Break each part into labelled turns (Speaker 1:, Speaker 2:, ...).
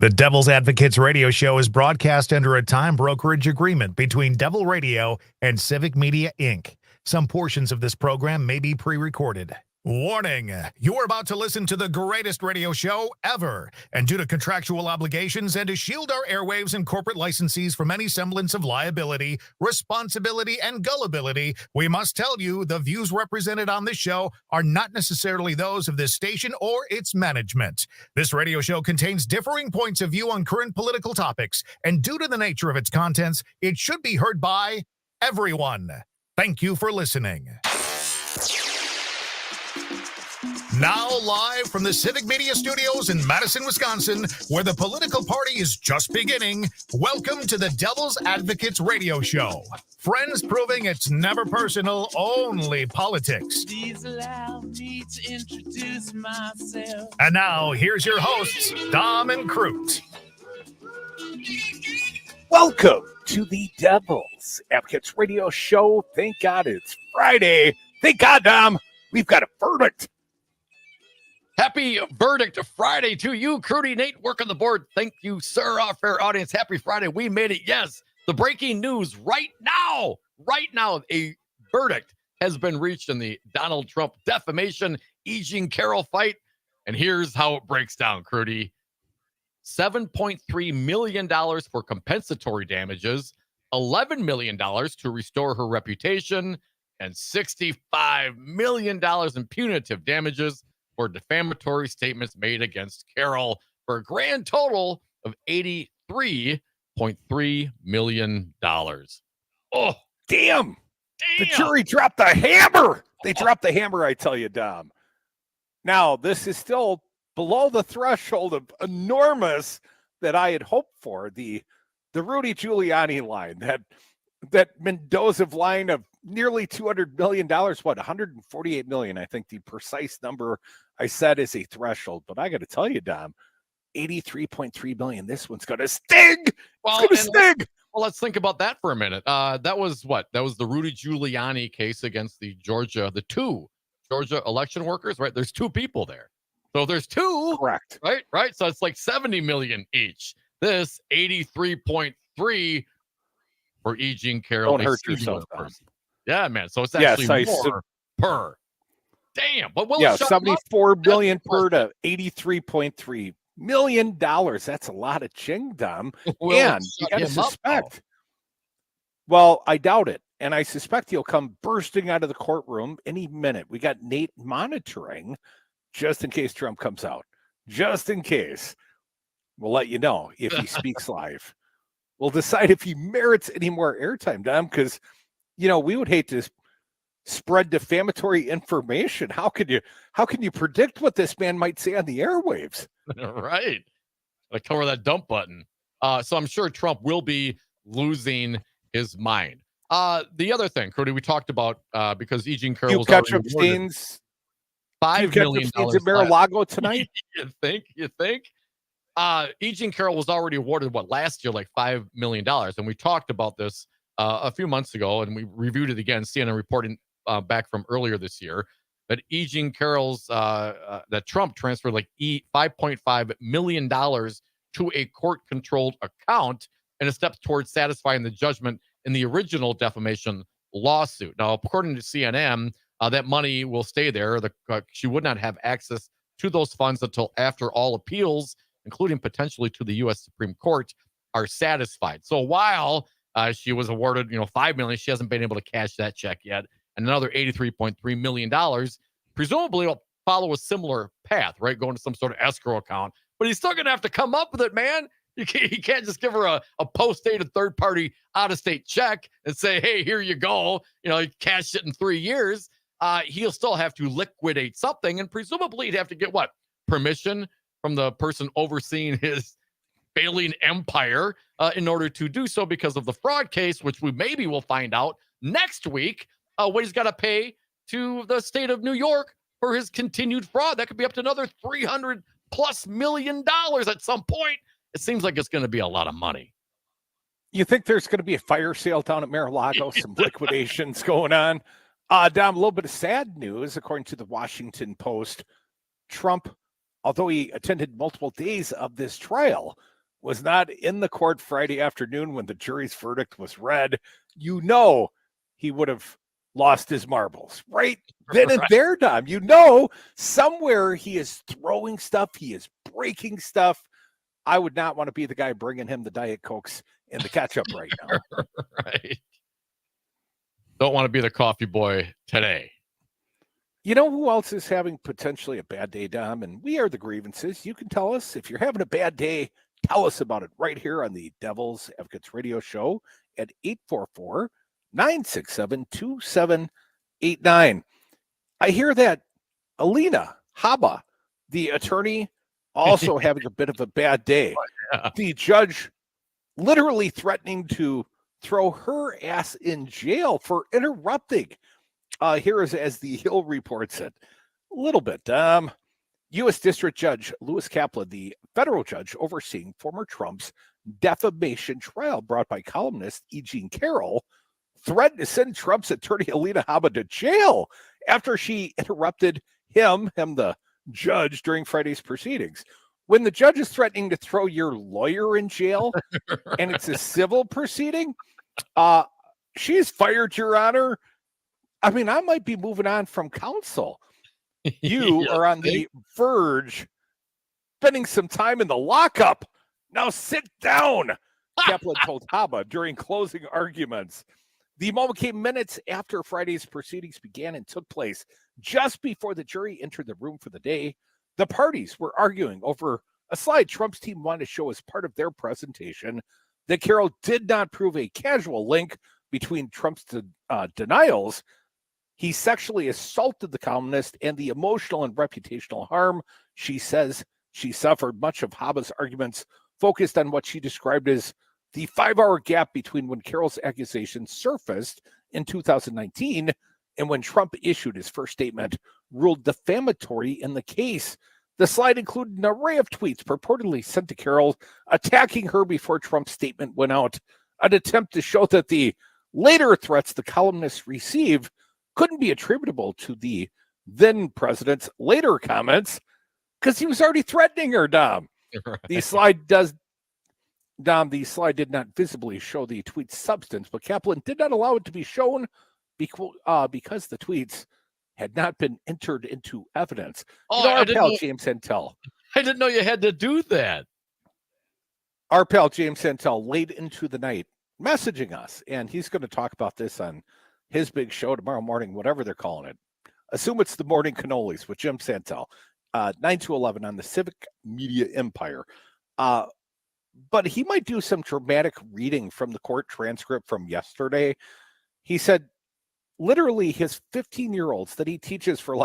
Speaker 1: The Devil's Advocates radio show is broadcast under a time brokerage agreement between Devil Radio and Civic Media, Inc. Some portions of this program may be pre-recorded. Warning, you're about to listen to the greatest radio show ever. And due to contractual obligations and to shield our airwaves and corporate licensees from any semblance of liability, responsibility, and gullibility, we must tell you the views represented on this show are not necessarily those of this station or its management. This radio show contains differing points of view on current political topics, and due to the nature of its contents, it should be heard by everyone. Thank you for listening. Now live from the Civic Media Studios in Madison, Wisconsin, where the political party is just beginning, welcome to the Devil's Advocates radio show. Friends proving it's never personal, only politics.
Speaker 2: Please allow me to introduce myself.
Speaker 1: And now, here's your hosts, Dom and Crute.
Speaker 3: Welcome to the Devil's Advocates radio show. Thank God it's Friday. Thank God, Dom, we've got a verdict.
Speaker 4: Happy Verdict Friday to you, Crute. Nate, work on the board. Thank you, sir. Our fair audience. Happy Friday. We made it. Yes, the breaking news right now, a verdict has been reached in the Donald Trump defamation E. Jean Carroll fight. And here's how it breaks down, Crute. $7.3 million for compensatory damages, $11 million to restore her reputation, and $65 million in punitive damages for defamatory statements made against Carroll, for a grand total of $83.3 million. Oh,
Speaker 3: damn. The jury dropped the hammer. They dropped the hammer, I tell you, Dom. Now, this is still below the threshold of enormous that I had hoped for. The Rudy Giuliani line, that Mendoza line of nearly $200 million, what, $148 million, I think the precise number I said is a threshold. But I got to tell you, Dom, $83.3 million, this one's going to sting.
Speaker 4: Well,
Speaker 3: it's going to sting.
Speaker 4: Well, let's think about that for a minute. That was the Rudy Giuliani case against the two Georgia election workers, right? There's two people there. So there's two.
Speaker 3: Correct.
Speaker 4: Right. So it's like 70 million each. This 83.3 for E. Jean Carroll.
Speaker 3: Don't hurt yourself,
Speaker 4: Yeah, man. So it's actually more per. Damn. But
Speaker 3: 74 million per to $83.3 million. That's a lot of ching, Dom. And you got to suspect. Well, I doubt it. And I suspect he'll come bursting out of the courtroom any minute. We got Nate monitoring just in case Trump comes out. Just in case. We'll let you know if he speaks live. We'll decide if he merits any more airtime, Dom, because, we would hate to spread defamatory information. How can you predict what this man might say on the airwaves?
Speaker 4: Right. Like cover that dump button. So I'm sure Trump will be losing his mind. The other thing, Crute, we talked about because E. Jean Carroll was
Speaker 3: catch up stains.
Speaker 4: $5 million
Speaker 3: in Mar-a-Lago tonight.
Speaker 4: You think? E. Jean Carroll was already awarded last year, like $5 million, and we talked about this a few months ago, and we reviewed it again. CNN reporting back from earlier this year that E. Jean Carroll's that Trump transferred $5.5 million to a court-controlled account in a step towards satisfying the judgment in the original defamation lawsuit. Now, according to CNN, that money will stay there. She would not have access to those funds until after all appeals, including potentially to the U.S. Supreme Court, are satisfied. So while she was awarded, $5 million, she hasn't been able to cash that check yet. And another $83.3 million, presumably will follow a similar path, right? Going to some sort of escrow account. But he's still going to have to come up with it, man. He can't just give her a post-dated third-party out-of-state check and say, hey, here you go. Cash it in 3 years. He'll still have to liquidate something, and presumably he'd have to get permission from the person overseeing his failing empire in order to do so because of the fraud case, which we maybe will find out next week what he's got to pay to the state of New York for his continued fraud. That could be up to another $300+ million at some point. It seems like it's going to be a lot of money.
Speaker 3: You think there's going to be a fire sale down at Mar-a-Lago, some liquidations going on? Dom, a little bit of sad news, according to the Washington Post. Trump although he attended multiple days of this trial, was not in the court Friday afternoon when the jury's verdict was read. You know he would have lost his marbles right then and there, Dom. You know, somewhere he is throwing stuff, he is breaking stuff. I would not want to be the guy bringing him the Diet Cokes and the ketchup right now.
Speaker 4: Right. Don't want to be the coffee boy today.
Speaker 3: You know who else is having potentially a bad day, Dom? And we are the grievances. You can tell us if you're having a bad day. Tell us about it right here on the Devil's Advocates Radio Show at 844-967-2789. I hear that Alina Habba, the attorney, also having a bit of a bad day.
Speaker 4: Yeah.
Speaker 3: The judge literally threatening to throw her ass in jail for interrupting. Here is as the Hill reports it. A little bit. U.S. District Judge Lewis Kaplan, the federal judge overseeing former Trump's defamation trial brought by columnist E. Jean Carroll, threatened to send Trump's attorney Alina Habba to jail after she interrupted him, the judge, during Friday's proceedings. When the judge is threatening to throw your lawyer in jail and it's a civil proceeding, she's fired, Your Honor. I mean, I might be moving on from counsel. You are on the verge, spending some time in the lockup. Now sit down, Kaplan told Habba during closing arguments. The moment came minutes after Friday's proceedings began and took place just before the jury entered the room for the day. The parties were arguing over a slide Trump's team wanted to show as part of their presentation that Carroll did not prove a casual link between Trump's denials. He sexually assaulted the columnist and the emotional and reputational harm she says she suffered. Much of Habba's arguments focused on what she described as the 5-hour gap between when Carroll's accusations surfaced in 2019 and when Trump issued his first statement ruled defamatory in the case. The slide included an array of tweets purportedly sent to Carroll attacking her before Trump's statement went out, an attempt to show that the later threats the columnist received couldn't be attributable to the then president's later comments because he was already threatening her, Dom.
Speaker 4: Right.
Speaker 3: The slide did not visibly show the tweet's substance, but Kaplan did not allow it to be shown because the tweets had not been entered into evidence. Our pal James Santel.
Speaker 4: I didn't know you had to do that.
Speaker 3: Our pal James Santel late into the night messaging us, and he's going to talk about this on his big show tomorrow morning, whatever they're calling it. Assume it's the Morning Cannolis with Jim Santel, 9 to 11 on the Civic Media Empire. But he might do some dramatic reading from the court transcript from yesterday. He said, literally, his 15-year-olds that he teaches for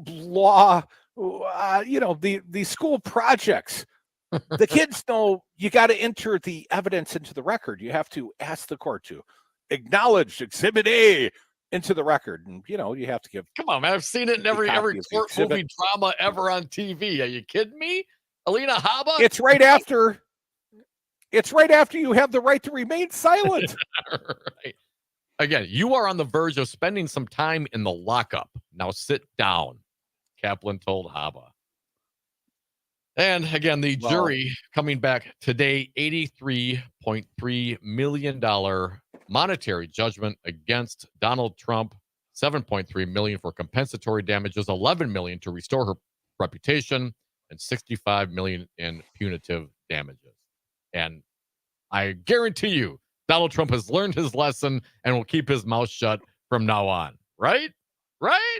Speaker 3: law, the school projects. The kids know you got to enter the evidence into the record. You have to ask the court to acknowledge Exhibit A into the record, and you have to give.
Speaker 4: Come on, man! I've seen it in every court movie drama ever on TV. Are you kidding me, Alina Habba?
Speaker 3: It's right after. It's right after you have the right to remain silent.
Speaker 4: Right. Again, you are on the verge of spending some time in the lockup. Now sit down, Kaplan told Habba. And again, the jury coming back today, $83.3 million monetary judgment against Donald Trump, $7.3 million for compensatory damages, $11 million to restore her reputation, and $65 million in punitive damages. And I guarantee you, Donald Trump has learned his lesson and will keep his mouth shut from now on. Right? Right?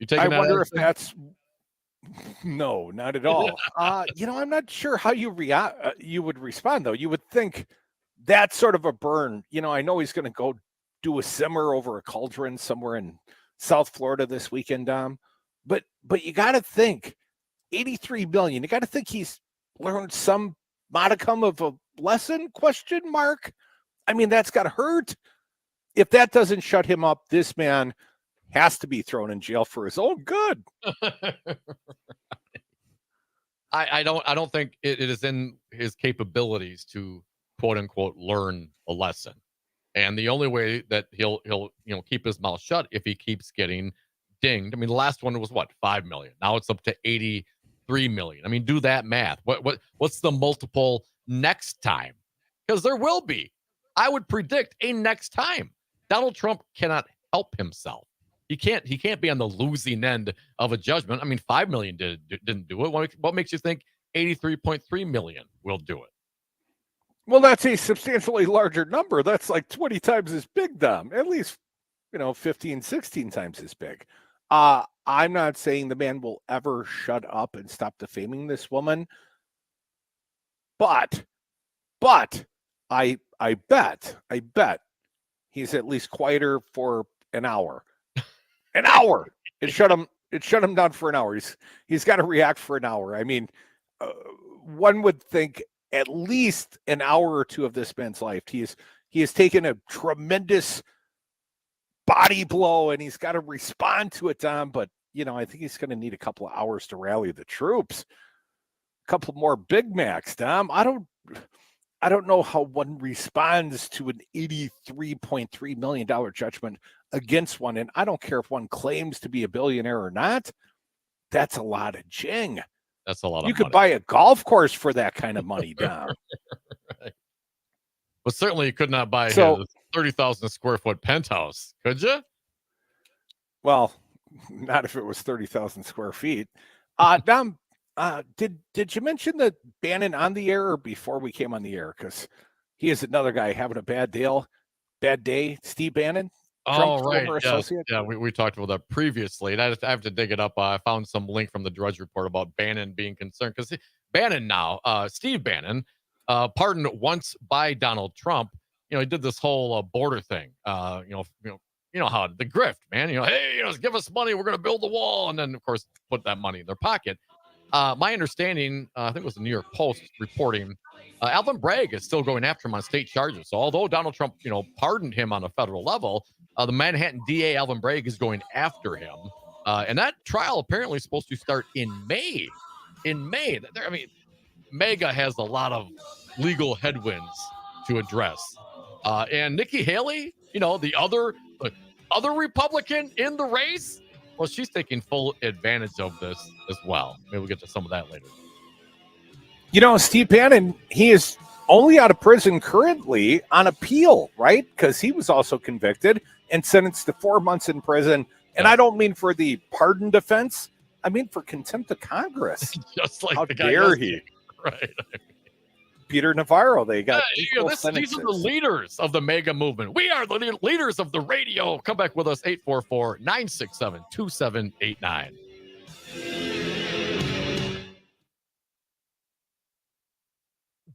Speaker 4: You taking
Speaker 3: I wonder if that's... No, not at all. I'm not sure how you would respond, though. You would think that's sort of a burn. I know he's going to go do a simmer over a cauldron somewhere in South Florida this weekend, Dom. But you got to think, $83 million. You got to think he's learned some modicum of a lesson? ? I mean, that's got to hurt. If that doesn't shut him up, this man has to be thrown in jail for his own good.
Speaker 4: I don't think it is in his capabilities to quote unquote learn a lesson. And the only way that he'll keep his mouth shut if he keeps getting dinged. I mean, the last one was what, 5 million. Now it's up to 83 million. I mean, do that math. What's the multiple next time? Because there will be. I would predict a next time. Donald Trump cannot help himself. He can't be on the losing end of a judgment. I mean, 5 million didn't do it. What makes you think 83.3 million will do it?
Speaker 3: Well, that's a substantially larger number. That's like 20 times as big, Dom. At least, 15, 16 times as big. I'm not saying the man will ever shut up and stop defaming this woman. But I bet he's at least quieter for an hour. An hour. It shut him down for an hour. He's got to react for an hour. I mean, one would think at least an hour or two of this man's life. He has taken a tremendous body blow, and he's got to respond to it, Dom. But I think he's going to need a couple of hours to rally the troops. A couple more Big Macs, Dom. I don't know how one responds to an $83.3 million judgment against one. And I don't care if one claims to be a billionaire or not. That's a lot of jing.
Speaker 4: That's a lot of
Speaker 3: money. You could
Speaker 4: money.
Speaker 3: buy a golf course for that kind of money, Dom.
Speaker 4: Right. But certainly you could not buy a 30,000 square foot penthouse, could you?
Speaker 3: Well, not if it was 30,000 square feet. Dom, did you mention that Bannon on the air or before we came on the air? Because he is another guy having a bad day. Steve Bannon.
Speaker 4: Oh, right. Yeah, we talked about that previously. And I have to dig it up. I found some link from the Drudge Report about Bannon being concerned. Because Bannon now, Steve Bannon, pardoned once by Donald Trump, he did this whole border thing. You know how the grift, man. Hey, give us money. We're going to build the wall. And then, of course, put that money in their pocket. My understanding, I think it was the New York Post reporting, Alvin Bragg is still going after him on state charges. So although Donald Trump, pardoned him on a federal level, the Manhattan DA, Alvin Bragg, is going after him. And that trial apparently is supposed to start in May. MAGA has a lot of legal headwinds to address. And Nikki Haley, the other Republican in the race, well, she's taking full advantage of this as well. Maybe we'll get to some of that later.
Speaker 3: Steve Bannon, he is only out of prison currently on appeal, right? Because he was also convicted and sentenced to 4 months in prison. And I don't mean for the pardon defense. I mean for contempt of Congress.
Speaker 4: Just like
Speaker 3: how
Speaker 4: the guy
Speaker 3: dare he?
Speaker 4: Right.
Speaker 3: Peter Navarro, they got
Speaker 4: these are the leaders of the MAGA movement. We are the leaders of the radio. Come back with us, 844-967-2789.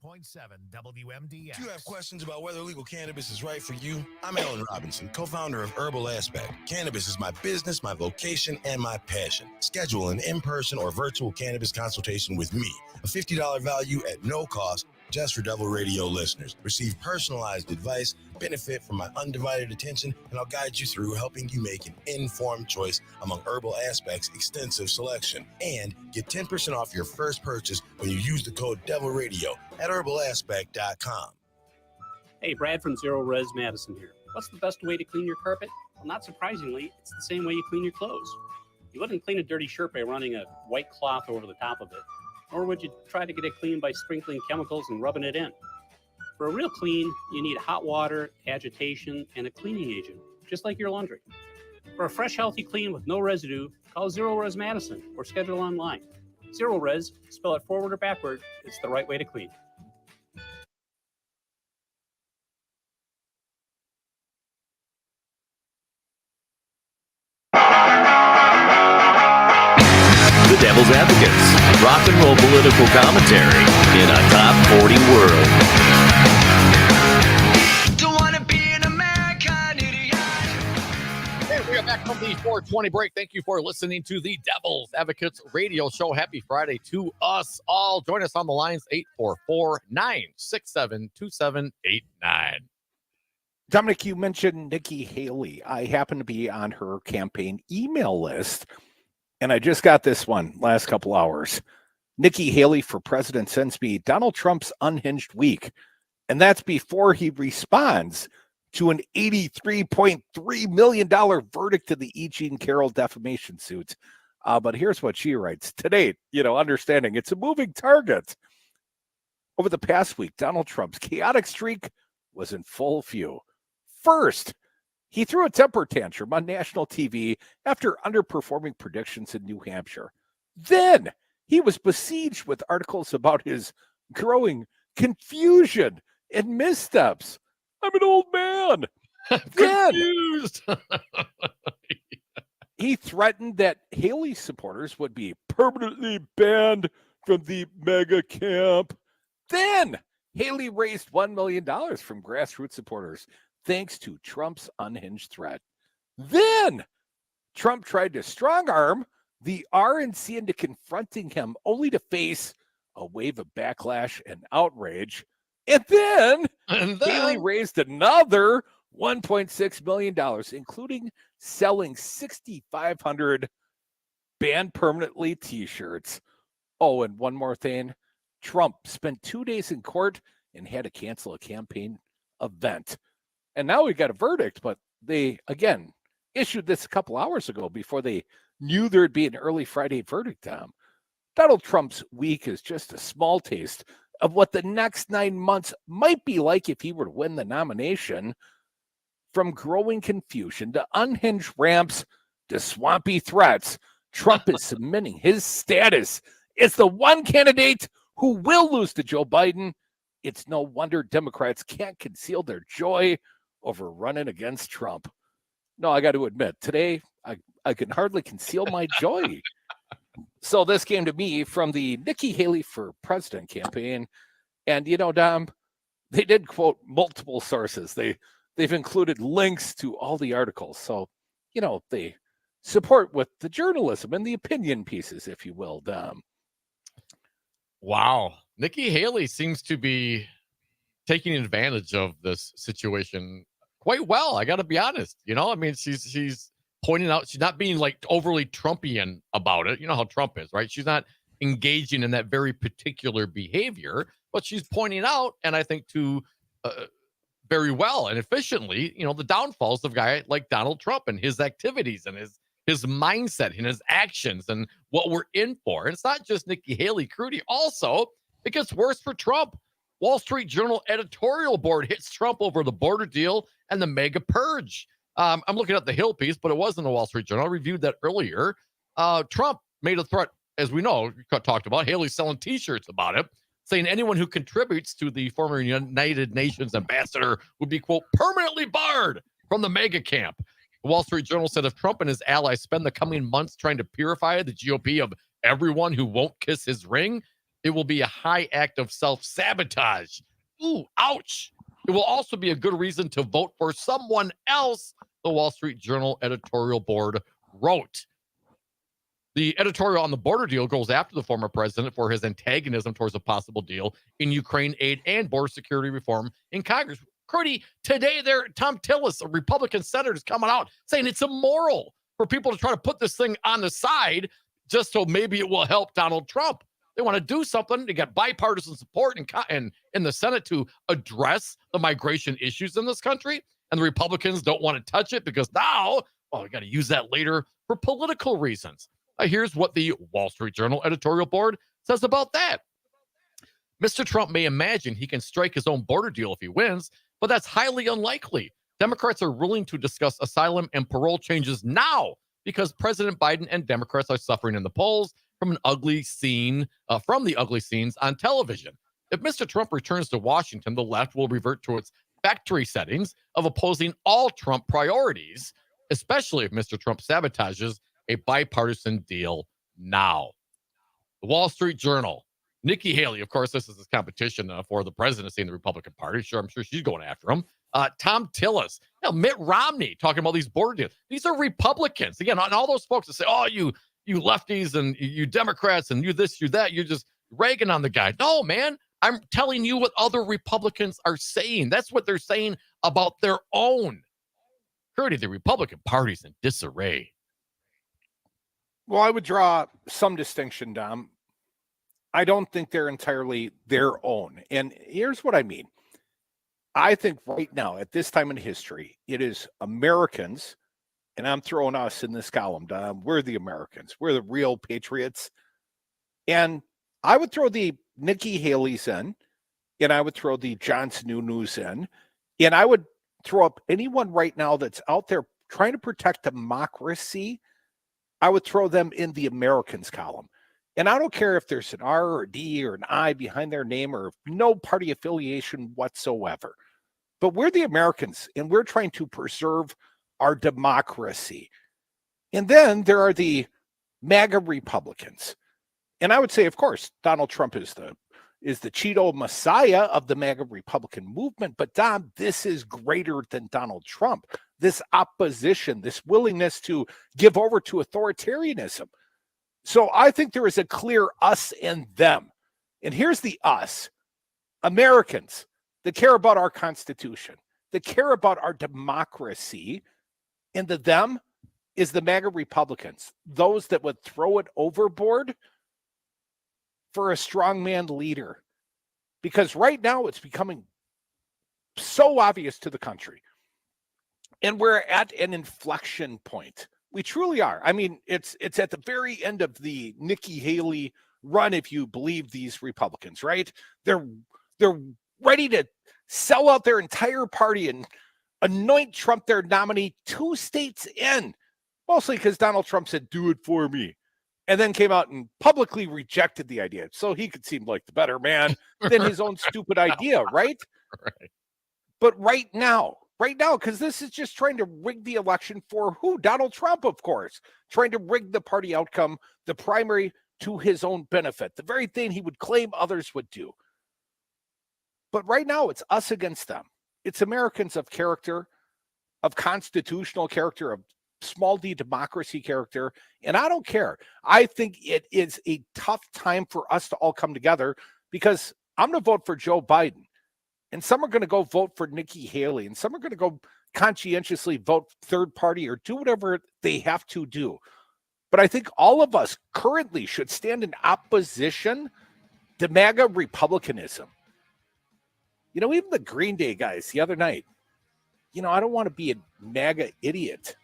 Speaker 1: 1.7 WMDX.
Speaker 5: If you have questions about whether legal cannabis is right for you, I'm Alan Robinson, co-founder of Herbal Aspect. Cannabis is my business, my vocation, and my passion. Schedule an in-person or virtual cannabis consultation with me. A $50 value at no cost, just for Devil Radio listeners. Receive personalized advice, benefit from my undivided attention, and I'll guide you through helping you make an informed choice among Herbal Aspect's extensive selection. And get 10% off your first purchase when you use the code Devil Radio at herbalaspect.com.
Speaker 6: Hey, Brad from Zero Res Madison here. What's the best way to clean your carpet? Well, not surprisingly, it's the same way you clean your clothes. You wouldn't clean a dirty shirt by running a white cloth over the top of it. Or would you try to get it clean by sprinkling chemicals and rubbing it in? For a real clean, you need hot water, agitation, and a cleaning agent, just like your laundry. For a fresh, healthy clean with no residue, call Zero Res Madison or schedule online. Zero Res, spell it forward or backward, it's the right way to clean.
Speaker 7: The Devil's Advocates, rock and roll political commentary in a top 40 world.
Speaker 2: Don't wanna be an American idiot.
Speaker 4: Hey, we are back from the 420 break. Thank you for listening to the Devil's Advocates radio show. Happy Friday to us all. Join us on the lines, 844-967-2789.
Speaker 3: Dominic, you mentioned Nikki Haley. I happen to be on her campaign email list. And I just got this one last couple hours. Nikki Haley for president sends me Donald Trump's unhinged week. And that's before he responds to an $83.3 million verdict in the E. Jean Carroll defamation suit. But here's what she writes. Today, understanding it's a moving target. Over the past week, Donald Trump's chaotic streak was in full view. First, he threw a temper tantrum on national TV after underperforming predictions in New Hampshire. Then he was besieged with articles about his growing confusion and missteps. I'm an old man.
Speaker 4: Confused.
Speaker 3: He threatened that Haley supporters would be permanently banned from the mega camp. Then Haley raised $1 million from grassroots supporters thanks to Trump's unhinged threat. Then Trump tried to strong-arm the RNC into confronting him, only to face a wave of backlash and outrage. And then Haley raised another $1.6 million, including selling 6,500 banned permanently t-shirts. Oh, and one more thing. Trump spent 2 days in court and had to cancel a campaign event. And now we got a verdict, but they, again, issued this a couple hours ago before they knew there'd be an early Friday verdict. Donald Trump's week is just a small taste of what the next 9 months might be like if he were to win the nomination. From growing confusion to unhinged ramps to swampy threats, Trump is cementing his status as the one candidate who will lose to Joe Biden. It's no wonder Democrats can't conceal their joy over running against Trump. No, I got to admit, today I can hardly conceal my joy. So this came to me from the Nikki Haley for President campaign. And, Dom, they did quote multiple sources. They've included links to all the articles. So, they support with the journalism and the opinion pieces, if you will, Dom.
Speaker 4: Wow. Nikki Haley seems to be taking advantage of this situation quite well. I got to be honest. She's pointing out, she's not being like overly Trumpian about it. You know how Trump is, right? She's not engaging in that very particular behavior, but she's pointing out, and I think to very well and efficiently, the downfalls of a guy like Donald Trump and his activities and his mindset and his actions and what we're in for. And it's not just Nikki Haley Crute. Also, it gets worse for Trump. Wall Street Journal editorial board hits Trump over the border deal and the mega purge. I'm looking at the Hill piece, but it wasn't the Wall Street Journal. I reviewed that earlier. Trump made a threat, as we know, talked about. Haley's selling T-shirts about it, saying anyone who contributes to the former United Nations ambassador would be, quote, permanently barred from the mega camp. The Wall Street Journal said if Trump and his allies spend the coming months trying to purify the GOP of everyone who won't kiss his ring, it will be a high act of self-sabotage. Ooh, ouch. It will also be a good reason to vote for someone else, the Wall Street Journal editorial board wrote. The editorial on the border deal goes after the former president for his antagonism towards a possible deal in Ukraine aid and border security reform in Congress. Crute, today Tom Tillis, a Republican senator, is coming out saying it's immoral for people to try to put this thing on the side just so maybe it will help Donald Trump. They want to do something to get bipartisan support in the Senate to address the migration issues in this country. And the Republicans don't want to touch it because now, we got to use that later for political reasons. Here's what the Wall Street Journal editorial board says about that. Mr. Trump may imagine he can strike his own border deal if he wins, but that's highly unlikely. Democrats are willing to discuss asylum and parole changes now because President Biden and Democrats are suffering in the polls from the ugly scenes on television. If Mr. Trump returns to Washington, the left will revert to its factory settings of opposing all Trump priorities, especially if Mr. Trump sabotages a bipartisan deal now. The Wall Street Journal. Nikki Haley, of course, this is his competition for the presidency in the Republican Party. I'm sure she's going after him. Tom Tillis, Mitt Romney talking about these border deals. These are Republicans. Again, and all those folks that say, oh, you lefties and you Democrats and you this, you that, you're just ragging on the guy. No, man, I'm telling you what other Republicans are saying. That's what they're saying about their own. Crute, the Republican Party's in disarray.
Speaker 3: Well, I would draw some distinction, Dom. I don't think they're entirely their own. And here's what I mean. I think right now, at this time in history, it is Americans, and I'm throwing us in this column, Dom. We're the Americans. We're the real patriots. And I would throw the Nikki Haley's in, and I would throw the John Sununu's in, and I would throw up anyone right now that's out there trying to protect democracy. I would throw them in the Americans column. And I don't care if there's an R or a D or an I behind their name or no party affiliation whatsoever. But we're the Americans, and we're trying to preserve our democracy. And then there are the MAGA Republicans. And I would say, of course, Donald Trump is the Cheeto Messiah of the MAGA Republican movement. But Dom, this is greater than Donald Trump. This opposition, this willingness to give over to authoritarianism. So I think there is a clear us and them. And here's the us. Americans that care about our Constitution, that care about our democracy. And the them is the MAGA Republicans, those that would throw it overboard for a strongman leader. Because right now it's becoming so obvious to the country. And we're at an inflection point. We truly are. I mean, it's at the very end of the Nikki Haley run, if you believe these Republicans, right? They're ready to sell out their entire party and anoint Trump their nominee 2 states in, mostly because Donald Trump said, do it for me, and then came out and publicly rejected the idea so he could seem like the better man than his own stupid idea, right?
Speaker 4: Right.
Speaker 3: But right now, because this is just trying to rig the election for who? Donald Trump, of course, trying to rig the party outcome, the primary, to his own benefit, the very thing he would claim others would do. But right now, it's us against them. It's Americans of character, of constitutional character, of small d democracy character. And I don't care. I think it is a tough time for us to all come together because I'm going to vote for Joe Biden. And some are going to go vote for Nikki Haley. And some are going to go conscientiously vote third party or do whatever they have to do. But I think all of us currently should stand in opposition to MAGA Republicanism. You know, even the Green Day guys the other night, you know, I don't want to be a MAGA idiot.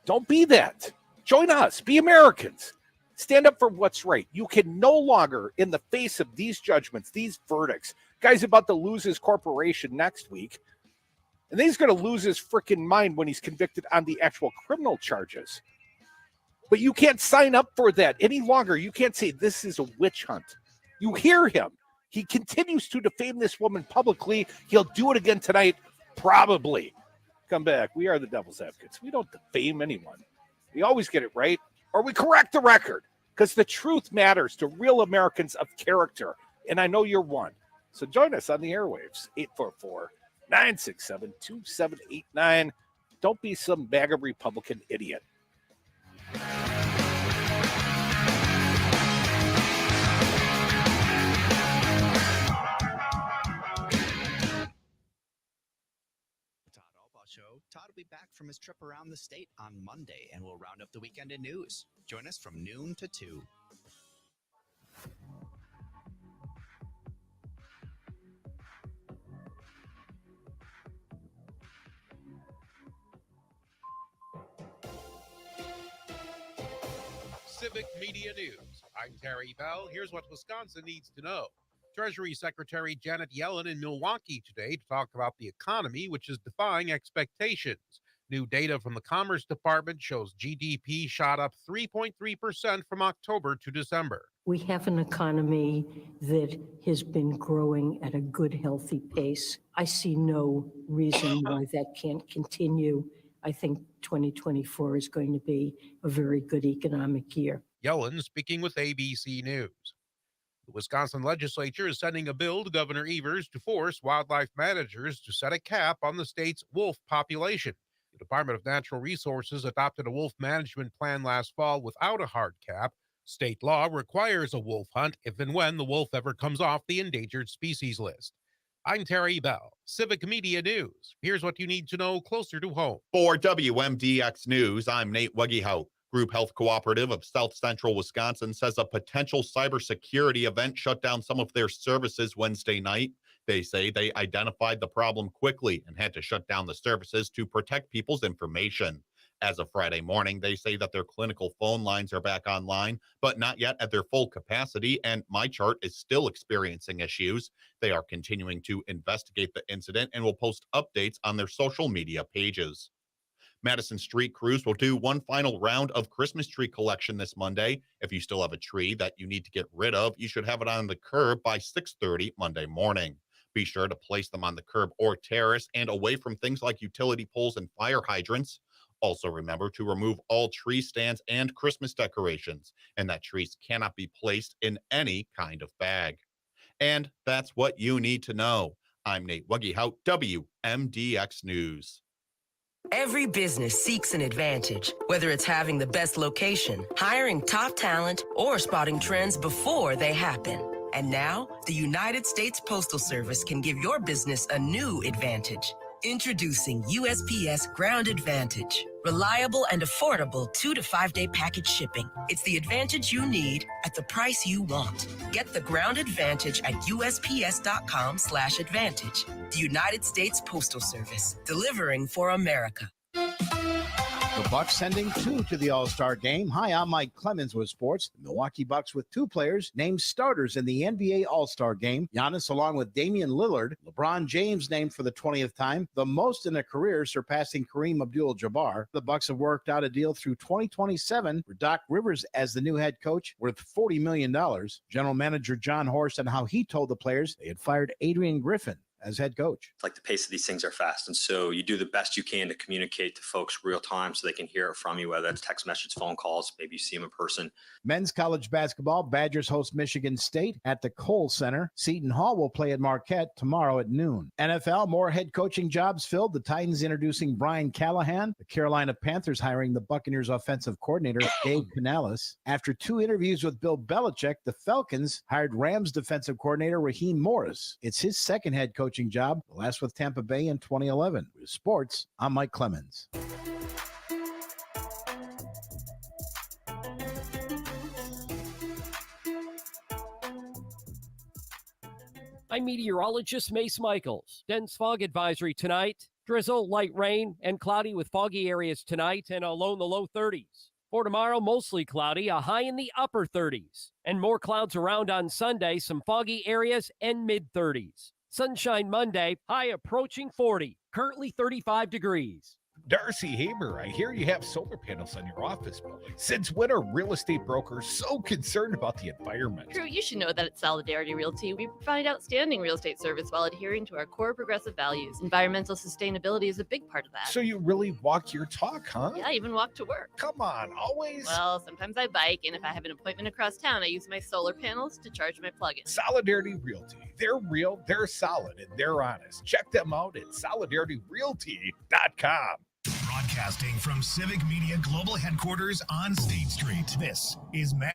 Speaker 3: Don't be that. Join us. Be Americans. Stand up for what's right. You can no longer, in the face of these judgments, these verdicts, guy's about to lose his corporation next week, and then he's going to lose his freaking mind when he's convicted on the actual criminal charges. But you can't sign up for that any longer. You can't say this is a witch hunt. You hear him. He continues to defame this woman publicly. He'll do it again tonight, probably. Come back. We are the devil's advocates. We don't defame anyone. We always get it right, or we correct the record, because the truth matters to real Americans of character, and I know you're one. So join us on the airwaves, 844-967-2789. Don't be some MAGA Republican idiot.
Speaker 8: Todd will be back from his trip around the state on Monday, and we'll round up the weekend in news. Join us from noon to 2.
Speaker 9: Civic Media News. I'm Terry Bell. Here's what Wisconsin needs to know. Treasury Secretary Janet Yellen in Milwaukee today to talk about the economy, which is defying expectations. New data from the Commerce Department shows GDP shot up 3.3% from October to December.
Speaker 10: We have an economy that has been growing at a good, healthy pace. I see no reason why that can't continue. I think 2024 is going to be a very good economic year.
Speaker 9: Yellen speaking with ABC News. The Wisconsin legislature is sending a bill to Governor Evers to force wildlife managers to set a cap on the state's wolf population. The Department of Natural Resources adopted a wolf management plan last fall without a hard cap. State law requires a wolf hunt if and when the wolf ever comes off the endangered species list. I'm Terry Bell, Civic Media News. Here's what you need to know closer to home.
Speaker 11: For WMDX News, I'm Nate Weggehout. Group Health Cooperative of South Central Wisconsin says a potential cybersecurity event shut down some of their services Wednesday night. They say they identified the problem quickly and had to shut down the services to protect people's information. As of Friday morning, they say that their clinical phone lines are back online, but not yet at their full capacity, and MyChart is still experiencing issues. They are continuing to investigate the incident and will post updates on their social media pages. Madison Street Crews will do one final round of Christmas tree collection this Monday. If you still have a tree that you need to get rid of, you should have it on the curb by 6:30 Monday morning. Be sure to place them on the curb or terrace and away from things like utility poles and fire hydrants. Also remember to remove all tree stands and Christmas decorations, and that trees cannot be placed in any kind of bag. And that's what you need to know. I'm Nate Wuggyhout, WMDX News.
Speaker 12: Every business seeks an advantage, whether it's having the best location, hiring top talent, or spotting trends before they happen. And now, the United States Postal Service can give your business a new advantage. Introducing USPS Ground Advantage. Reliable and affordable 2 to 5 day package shipping. It's the advantage you need at the price you want. Get the Ground Advantage at USPS.com/advantage. The United States Postal Service, delivering for America.
Speaker 13: The Bucks sending 2 to the All-Star game. Hi, I'm Mike Clemens with sports. The Milwaukee Bucks with 2 players named starters in the NBA All-Star game. Giannis along with Damian Lillard. LeBron James named for the 20th time, the most in a career, surpassing Kareem Abdul-Jabbar. The Bucks have worked out a deal through 2027 for Doc Rivers as the new head coach worth $40 million. General Manager John Horst and how he told the players they had fired Adrian Griffin as head coach.
Speaker 14: Like the pace of these things are fast. And so you do the best you can to communicate to folks real time so they can hear it from you, whether it's text message, phone calls, maybe you see them in person.
Speaker 13: Men's college basketball, Badgers host Michigan State at the Kohl Center. Seton Hall will play at Marquette tomorrow at noon. NFL, more head coaching jobs filled. The Titans introducing Brian Callahan. The Carolina Panthers hiring the Buccaneers offensive coordinator, Dave Canales. After 2 interviews with Bill Belichick, the Falcons hired Rams defensive coordinator Raheem Morris. It's his second head coaching job, the last with Tampa Bay in 2011. With sports, I'm Mike Clemens.
Speaker 15: I'm meteorologist Mace Michaels. Dense fog advisory tonight. Drizzle, light rain, and cloudy with foggy areas tonight and a low in the low 30s. For tomorrow, mostly cloudy, a high in the upper 30s. And more clouds around on Sunday, some foggy areas and mid-30s. Sunshine Monday, high approaching 40, currently 35 degrees.
Speaker 16: Darcy Haber, I hear you have solar panels on your office building. Since when are real estate brokers so concerned about the environment?
Speaker 17: Crute, you should know that at Solidarity Realty, we provide outstanding real estate service while adhering to our core progressive values. Environmental sustainability is a big part of that.
Speaker 16: So you really walk your talk, huh?
Speaker 17: Yeah, I even walk to work.
Speaker 16: Come on, always.
Speaker 17: Well, sometimes I bike, and if I have an appointment across town, I use my solar panels to charge my plug-in.
Speaker 16: Solidarity Realty. They're real, they're solid, and they're honest. Check them out at solidarityrealty.com.
Speaker 1: Broadcasting from Civic Media Global Headquarters on State Street. This is Matt.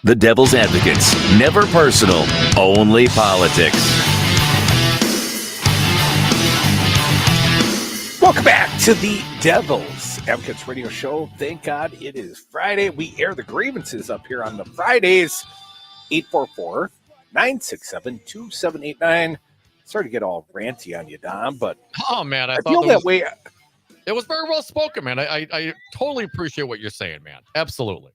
Speaker 7: The Devil's Advocates. Never personal, only politics.
Speaker 3: Welcome back to the Devil's Advocates Radio Show. Thank God it is Friday. We air the grievances up here on the Fridays. 844-967-2789. Sorry to get all ranty on you, Dom, but
Speaker 4: oh man,
Speaker 3: I feel that way.
Speaker 4: It was very well spoken, man. I totally appreciate what you're saying, man. Absolutely.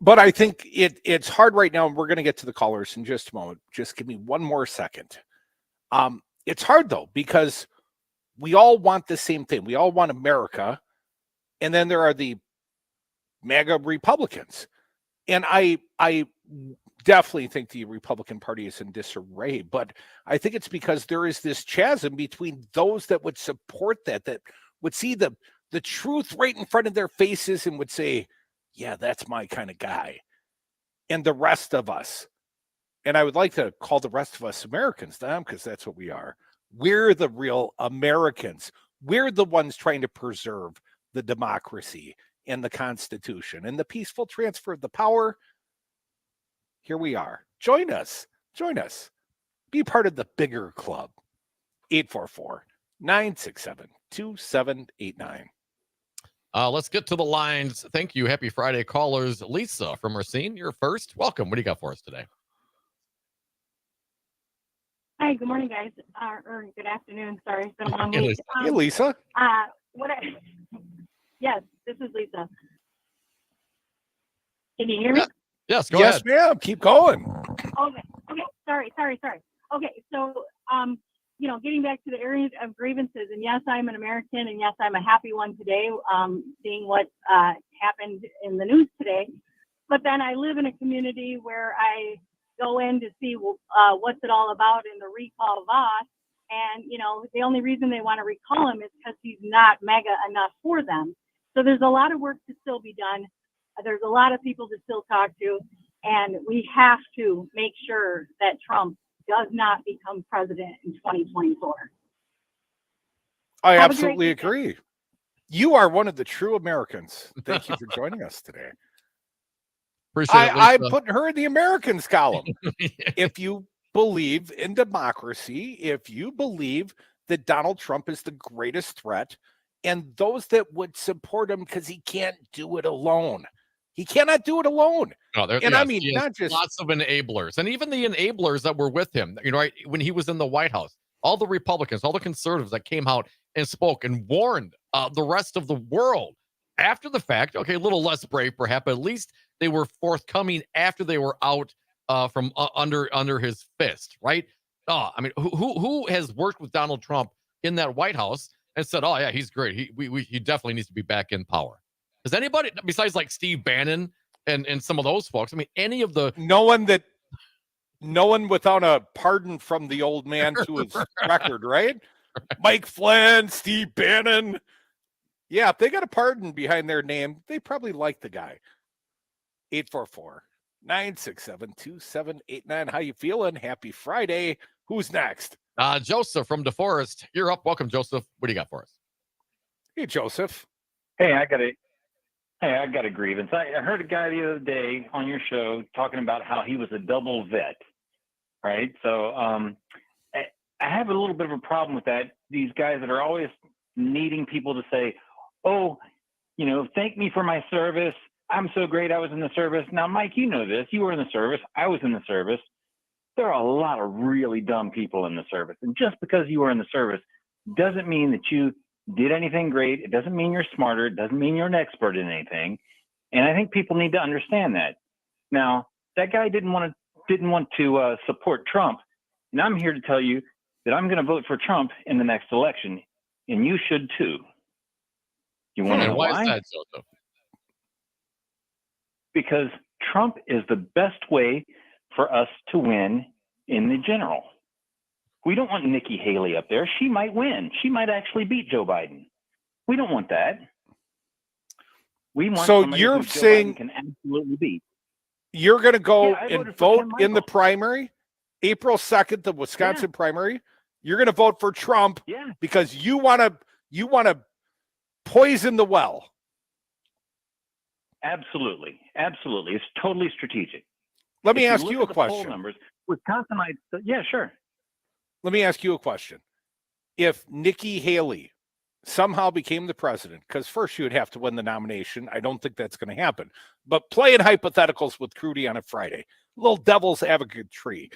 Speaker 3: But I think it's hard right now, and we're going to get to the callers in just a moment. Just give me one more second. It's hard, though, because we all want the same thing. We all want America. And then there are the MAGA Republicans. And I definitely think the Republican Party is in disarray. But I think it's because there is this chasm between those that would support that would see the truth right in front of their faces and would say, yeah, that's my kind of guy. And the rest of us. And I would like to call the rest of us Americans, Dom, because that's what we are. We're the real Americans. We're the ones trying to preserve the democracy and the Constitution and the peaceful transfer of the power. Here we are. Join us. Be part of the bigger club. 844-967-2789.
Speaker 4: Let's get to the lines. Thank you. Happy Friday, callers. Lisa from Racine, you're first. Welcome. What do you got for us today?
Speaker 18: Hi, good morning, guys. Or good afternoon. Sorry, it's been a long week.
Speaker 3: Hey, Lisa.
Speaker 18: Yes, this is Lisa. Can you hear me?
Speaker 4: Yes, go
Speaker 3: yes,
Speaker 4: ahead.
Speaker 3: ma'am. Keep going.
Speaker 18: Okay. Sorry. Okay, so getting back to the areas of grievances, and yes, I'm an American, and yes, I'm a happy one today, seeing what happened in the news today. But then I live in a community where I go in to see what's it all about in the recall of Voss, and the only reason they want to recall him is because he's not mega enough for them. So there's a lot of work to still be done. There's a lot of people to still talk to, and we have to make sure that Trump does not become president in 2024.
Speaker 3: I absolutely agree. You are one of the true Americans. Thank you for joining us today.
Speaker 4: Appreciate it,
Speaker 3: I'm
Speaker 4: Lisa.
Speaker 3: putting her in the Americans column. If you believe in democracy, if you believe that Donald Trump is the greatest threat, and those that would support him because he can't do it alone. He cannot do it alone.
Speaker 4: No,
Speaker 3: and I mean, not just
Speaker 4: lots of enablers, and even the enablers that were with him. Right when he was in the White House, all the Republicans, all the conservatives that came out and spoke and warned the rest of the world after the fact. Okay, a little less brave, perhaps, but at least they were forthcoming after they were out from under his fist. Right? I mean, who has worked with Donald Trump in that White House and said, "Oh yeah, he's great. He definitely needs to be back in power." Does anybody besides like Steve Bannon and some of those folks? I mean, any of the
Speaker 3: no one without a pardon from the old man to his record, right? Mike Flynn, Steve Bannon. Yeah, if they got a pardon behind their name, they probably like the guy. 844-967-2789. How you feeling? Happy Friday. Who's next?
Speaker 4: Joseph from DeForest. You're up. Welcome, Joseph. What do you got for us?
Speaker 3: Hey, Joseph.
Speaker 19: Hey, I got a grievance. I heard a guy the other day on your show talking about how he was a double vet, right? So I have a little bit of a problem with that. These guys that are always needing people to say, oh, thank me for my service. I'm so great I was in the service. Now, Mike, you know this. You were in the service. I was in the service. There are a lot of really dumb people in the service. And just because you were in the service doesn't mean that you did anything great. It doesn't mean you're smarter. It doesn't mean you're an expert in anything. And I think people need to understand that. Now, that guy didn't want to support Trump. And I'm here to tell you that I'm going to vote for Trump in the next election. And you should too. You want to know why?
Speaker 4: Why is that, Joseph?
Speaker 19: Because Trump is the best way for us to win in the general. We don't want Nikki Haley up there. She might win. She might actually beat Joe Biden. We don't want that. We want somebody
Speaker 3: you're
Speaker 19: who Joe
Speaker 3: saying
Speaker 19: Biden can absolutely beat.
Speaker 3: You're going to go
Speaker 19: I
Speaker 3: and
Speaker 19: voted for
Speaker 3: vote
Speaker 19: Tim
Speaker 3: in the
Speaker 19: Michael.
Speaker 3: primary, April 2nd, the Wisconsin primary. You're going to vote for Trump because you want to poison the well.
Speaker 19: Absolutely. It's totally strategic.
Speaker 3: Let me
Speaker 19: If
Speaker 3: ask
Speaker 19: look
Speaker 3: you
Speaker 19: at
Speaker 3: a
Speaker 19: the poll
Speaker 3: question.
Speaker 19: Numbers, Wisconsinites, yeah, sure.
Speaker 3: Let me ask you a question. If Nikki Haley somehow became the president, because first she would have to win the nomination. I don't think that's going to happen. But playing hypotheticals with Crute on a Friday, little devil's advocate tree.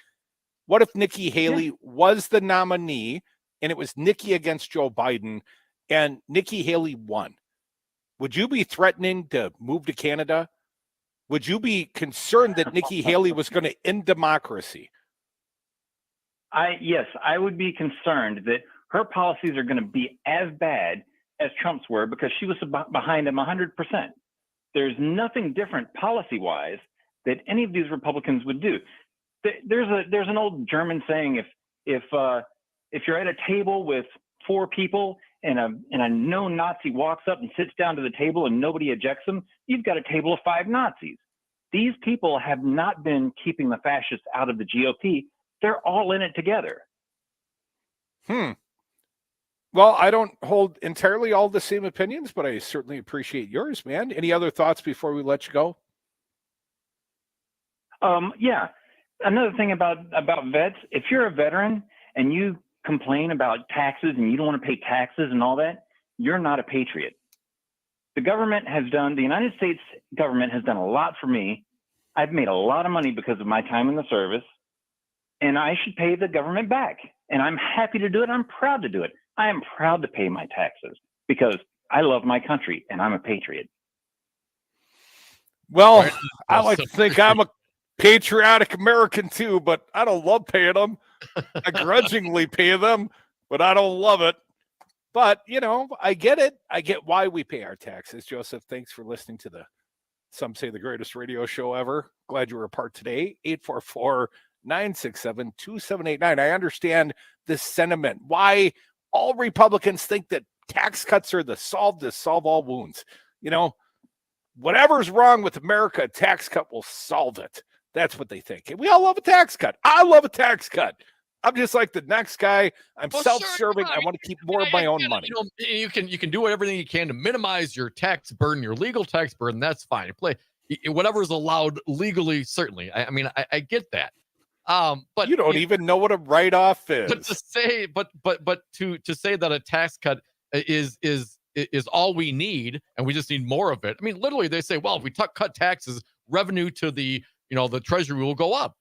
Speaker 3: What if Nikki Haley was the nominee and it was Nikki against Joe Biden and Nikki Haley won? Would you be threatening to move to Canada? Would you be concerned that Nikki Haley was going to end democracy?
Speaker 19: Yes, I would be concerned that her policies are going to be as bad as Trump's were because she was behind him 100%. There's nothing different policy-wise that any of these Republicans would do. There's an old German saying: if you're at a table with four people and a known Nazi walks up and sits down to the table and nobody ejects them, you've got a table of five Nazis. These people have not been keeping the fascists out of the GOP. They're all in it together.
Speaker 3: Well, I don't hold entirely all the same opinions, but I certainly appreciate yours, man. Any other thoughts before we let you go?
Speaker 19: Yeah. Another thing about vets, if you're a veteran and you complain about taxes and you don't want to pay taxes and all that, you're not a patriot. the United States government has done a lot for me. I've made a lot of money because of my time in the service, and I should pay the government back. And I'm happy to do it. I'm proud to do it. I am proud to pay my taxes because I love my country and I'm a patriot.
Speaker 3: Well, I like to think I'm a patriotic American too, but I don't love paying them. I grudgingly pay them, but I don't love it. But, I get it. I get why we pay our taxes. Joseph, thanks for listening to some say the greatest radio show ever. Glad you were a part today. 844-967-2789. I understand this sentiment. Why all Republicans think that tax cuts are the solve to solve all wounds. Whatever's wrong with America, a tax cut will solve it. That's what they think. And we all love a tax cut. I love a tax cut. I'm just like the next guy. I'm self-serving. Sure, I want to keep more of my own money.
Speaker 4: You can do everything you can to minimize your tax burden, your legal tax burden. That's fine. You play whatever is allowed legally. Certainly, I get that. But
Speaker 3: you don't even know what a write-off is.
Speaker 4: But to say, to say that a tax cut is all we need, and we just need more of it. Literally, they say, well, if we cut taxes, revenue to the Treasury will go up.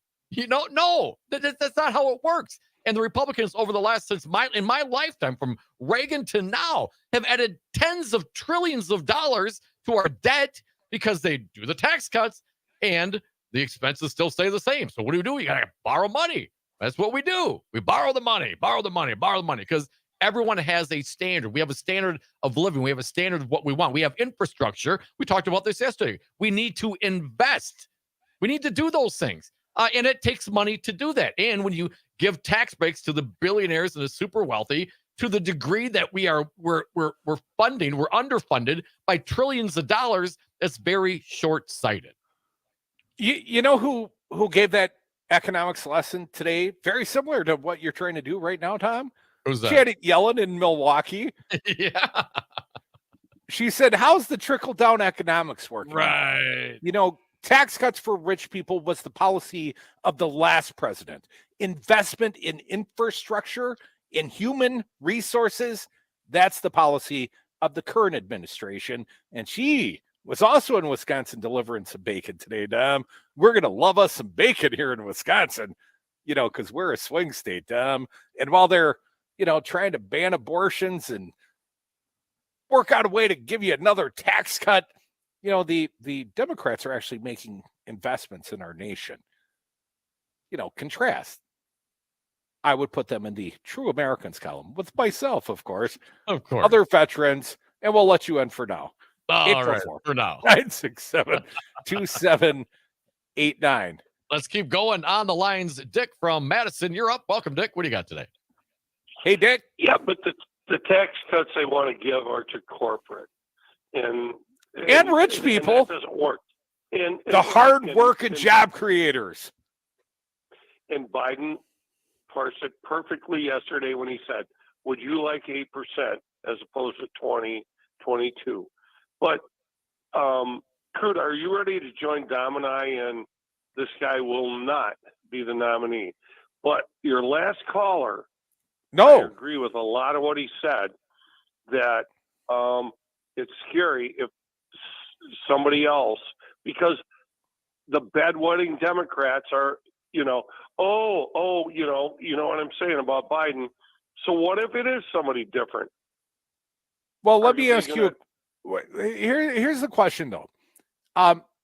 Speaker 4: No, that's not how it works. And the Republicans over the last in my lifetime, from Reagan to now, have added tens of trillions of dollars to our debt because they do the tax cuts and the expenses still stay the same. So what do? You got to borrow money. That's what we do. We borrow the money because everyone has a standard. We have a standard of living. We have a standard of what we want. We have infrastructure. We talked about this yesterday. We need to invest. We need to do those things. And it takes money to do that. And when you give tax breaks to the billionaires and the super wealthy, to the degree that we're underfunded by trillions of dollars, that's very short-sighted.
Speaker 3: You know who gave that economics lesson today? Very similar to what you're trying to do right now, Tom.
Speaker 4: Who's that?
Speaker 3: Janet Yellen in Milwaukee.
Speaker 4: Yeah.
Speaker 3: She said, how's the trickle-down economics working?
Speaker 4: Right.
Speaker 3: Tax cuts for rich people was the policy of the last president. Investment in infrastructure, in human resources, that's the policy of the current administration. And she was also in Wisconsin delivering some bacon today, Dom. We're going to love us some bacon here in Wisconsin, because we're a swing state, Dom. And while they're, trying to ban abortions and work out a way to give you another tax cut, the Democrats are actually making investments in our nation. Contrast. I would put them in the True Americans column with myself, of course.
Speaker 4: Of course.
Speaker 3: Other veterans, and we'll let you in for now.
Speaker 4: All right, for now.
Speaker 3: 967-2789.
Speaker 4: Let's keep going on the lines. Dick from Madison, you're up. Welcome, Dick. What do you got today?
Speaker 3: Hey, Dick.
Speaker 20: Yeah, but the tax cuts they want to give are to corporate. And
Speaker 3: rich people.
Speaker 20: And that doesn't work. And
Speaker 3: the hard work and job creators.
Speaker 20: And Biden parsed it perfectly yesterday when he said, would you like 8% as opposed to 20, 22? But, Crute, are you ready to join Dom and I? And this guy will not be the nominee. But your last caller, I agree with a lot of what he said, that it's scary if somebody else, because the bedwetting Democrats are, you know what I'm saying about Biden. So what if it is somebody different?
Speaker 3: Well, let me ask you. Here's the question, though.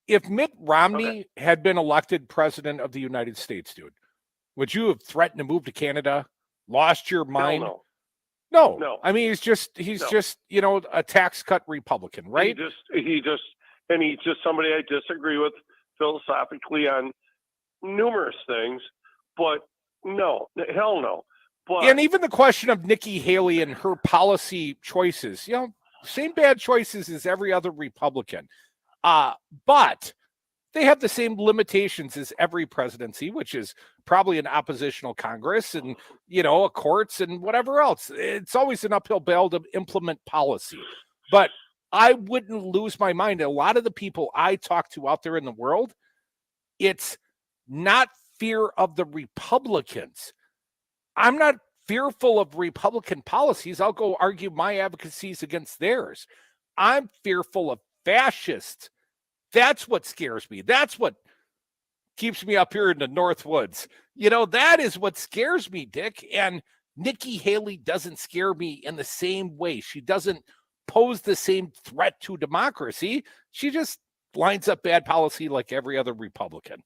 Speaker 3: If Mitt Romney had been elected president of the United States, dude, would you have threatened to move to Canada? Lost your mind? No. I mean, he's just a tax cut Republican, right?
Speaker 20: He's just somebody I disagree with philosophically on numerous things, but no, hell no. But
Speaker 3: and even the question of Nikki Haley and her policy choices, same bad choices as every other Republican. But they have the same limitations as every presidency, which is probably an oppositional Congress and, a courts and whatever else. It's always an uphill battle to implement policy. But I wouldn't lose my mind. A lot of the people I talk to out there in the world, it's not fear of the Republicans. I'm not fearful of Republican policies. I'll go argue my advocacies against theirs. I'm fearful of fascists. That's what scares me. That's what keeps me up here in the North Woods. That is what scares me, Dick. And Nikki Haley doesn't scare me in the same way. She doesn't pose the same threat to democracy. She just lines up bad policy like every other Republican.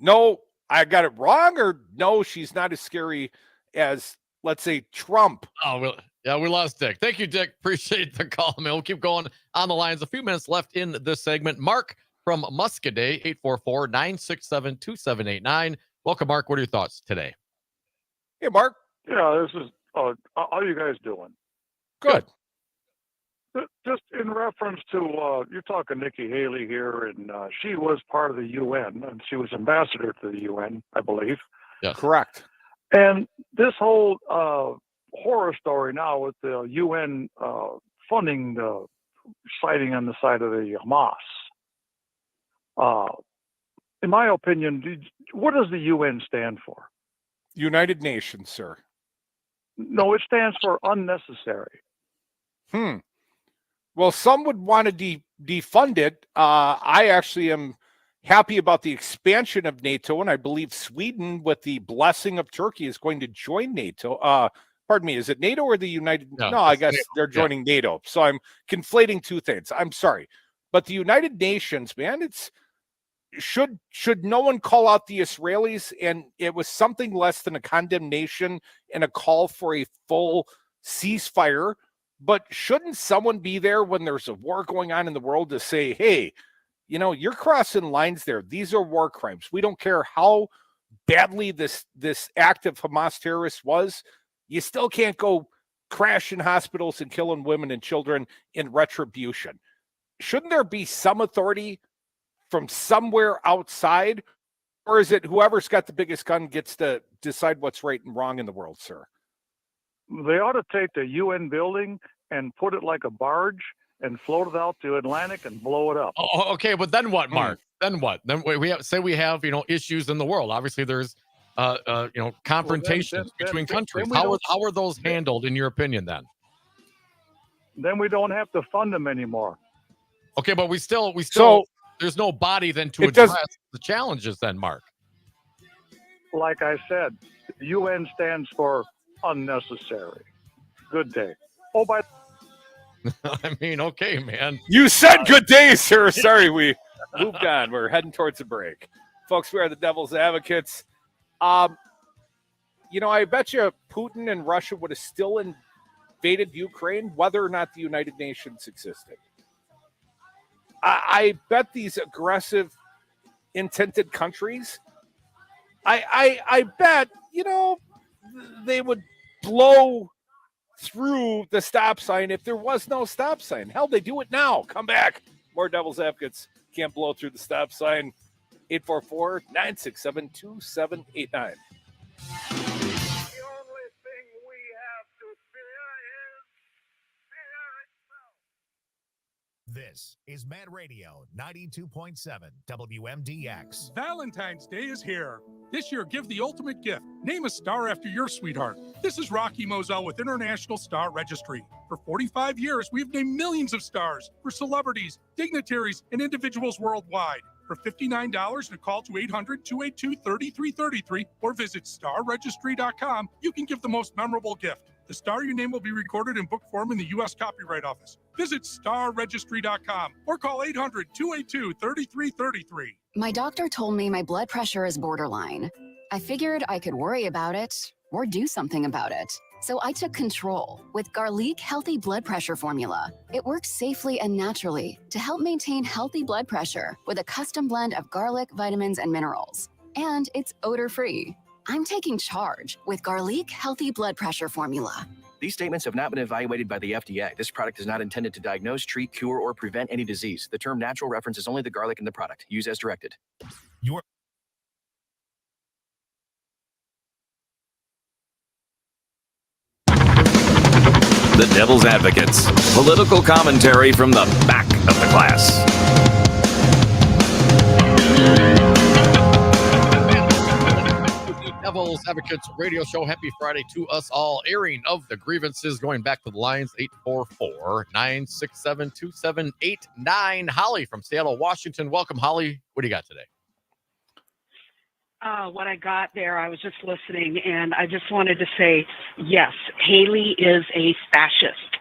Speaker 3: No, I got it wrong, or no, she's not as scary as, let's say, Trump.
Speaker 4: Oh, well, yeah, we lost Dick. Thank you, Dick. Appreciate the call, man. We'll keep going on the lines. A few minutes left in this segment. Mark from Muscadet, 844-967-2789. Welcome, Mark. What are your thoughts today?
Speaker 3: Hey, Mark.
Speaker 21: Yeah, this is, how are you guys doing?
Speaker 3: Good.
Speaker 21: Just in reference to, you're talking Nikki Haley here, and she was part of the UN, and she was ambassador to the UN, I believe.
Speaker 4: Yes.
Speaker 3: Correct.
Speaker 21: And this whole horror story now with the UN funding the sighting on the side of the Hamas. In my opinion, what does the UN stand for?
Speaker 3: United Nations, sir.
Speaker 21: No, it stands for unnecessary.
Speaker 3: Well, some would want to defund it. I actually am happy about the expansion of NATO, and I believe Sweden, with the blessing of Turkey, is going to join NATO. Pardon me, is it NATO or the United? No, I guess they're joining NATO. So I'm conflating two things. I'm sorry. But the United Nations, man, it's should no one call out the Israelis? And it was something less than a condemnation and a call for a full ceasefire. But shouldn't someone be there when there's a war going on in the world to say, hey, you're crossing lines there. These are war crimes. We don't care how badly this act of Hamas terrorists was. You still can't go crashing hospitals and killing women and children in retribution. Shouldn't there be some authority from somewhere outside? Or is it whoever's got the biggest gun gets to decide what's right and wrong in the world, sir?
Speaker 21: They ought to take the UN building and put it like a barge and float it out to Atlantic and blow it up.
Speaker 4: Oh, okay, but then what, Mark? Then what? Then we have issues in the world. Obviously, there's confrontations between countries. How are those handled, in your opinion?
Speaker 21: Then we don't have to fund them anymore.
Speaker 4: Okay, but we still there's no body then to address the challenges. Then, Mark.
Speaker 21: Like I said, the UN stands for unnecessary. Good day. Oh, by
Speaker 4: I mean, okay, man.
Speaker 3: You said good day, sir. Sorry, we moved on. We're heading towards a break. Folks, we are the Devil's Advocates. I bet you Putin and Russia would have still invaded Ukraine whether or not the United Nations existed. I bet these aggressive, intended countries, I bet, they would blow through the stop sign if there was no stop sign. Hell, they do it now. Come back. More Devil's Advocates can't blow through the stop sign. 844-967-2789.
Speaker 1: This is Mad Radio 92.7 WMDX.
Speaker 22: Valentine's Day is here. This year, give the ultimate gift. Name a star after your sweetheart. This is Rocky Moselle with International Star Registry. For 45 years, we've named millions of stars for celebrities, dignitaries, and individuals worldwide. For $59 and a call to 800-282-3333 or visit starregistry.com, you can give the most memorable gift. The star your name will be recorded in book form in the U.S. Copyright Office. Visit starregistry.com or call 800-282-3333.
Speaker 23: My doctor told me my blood pressure is borderline. I figured I could worry about it or do something about it. So I took control with Garlic Healthy Blood Pressure Formula. It works safely and naturally to help maintain healthy blood pressure with a custom blend of garlic, vitamins, and minerals. And it's odor-free. I'm taking charge with Garlic Healthy Blood Pressure Formula.
Speaker 24: These statements have not been evaluated by the FDA. This product is not intended to diagnose, treat, cure, or prevent any disease. The term natural references only the garlic in the product. Use as directed.
Speaker 7: The Devil's Advocates. Political commentary from the back of the class.
Speaker 4: Devil's Advocates radio show. Happy Friday to us all. Airing of the grievances going back to the lines 844-967-2789. Holly from Seattle, Washington. Welcome, Holly. What do you got today?
Speaker 2: What I got there, I was just listening, and I just wanted to say, yes, Haley is a fascist.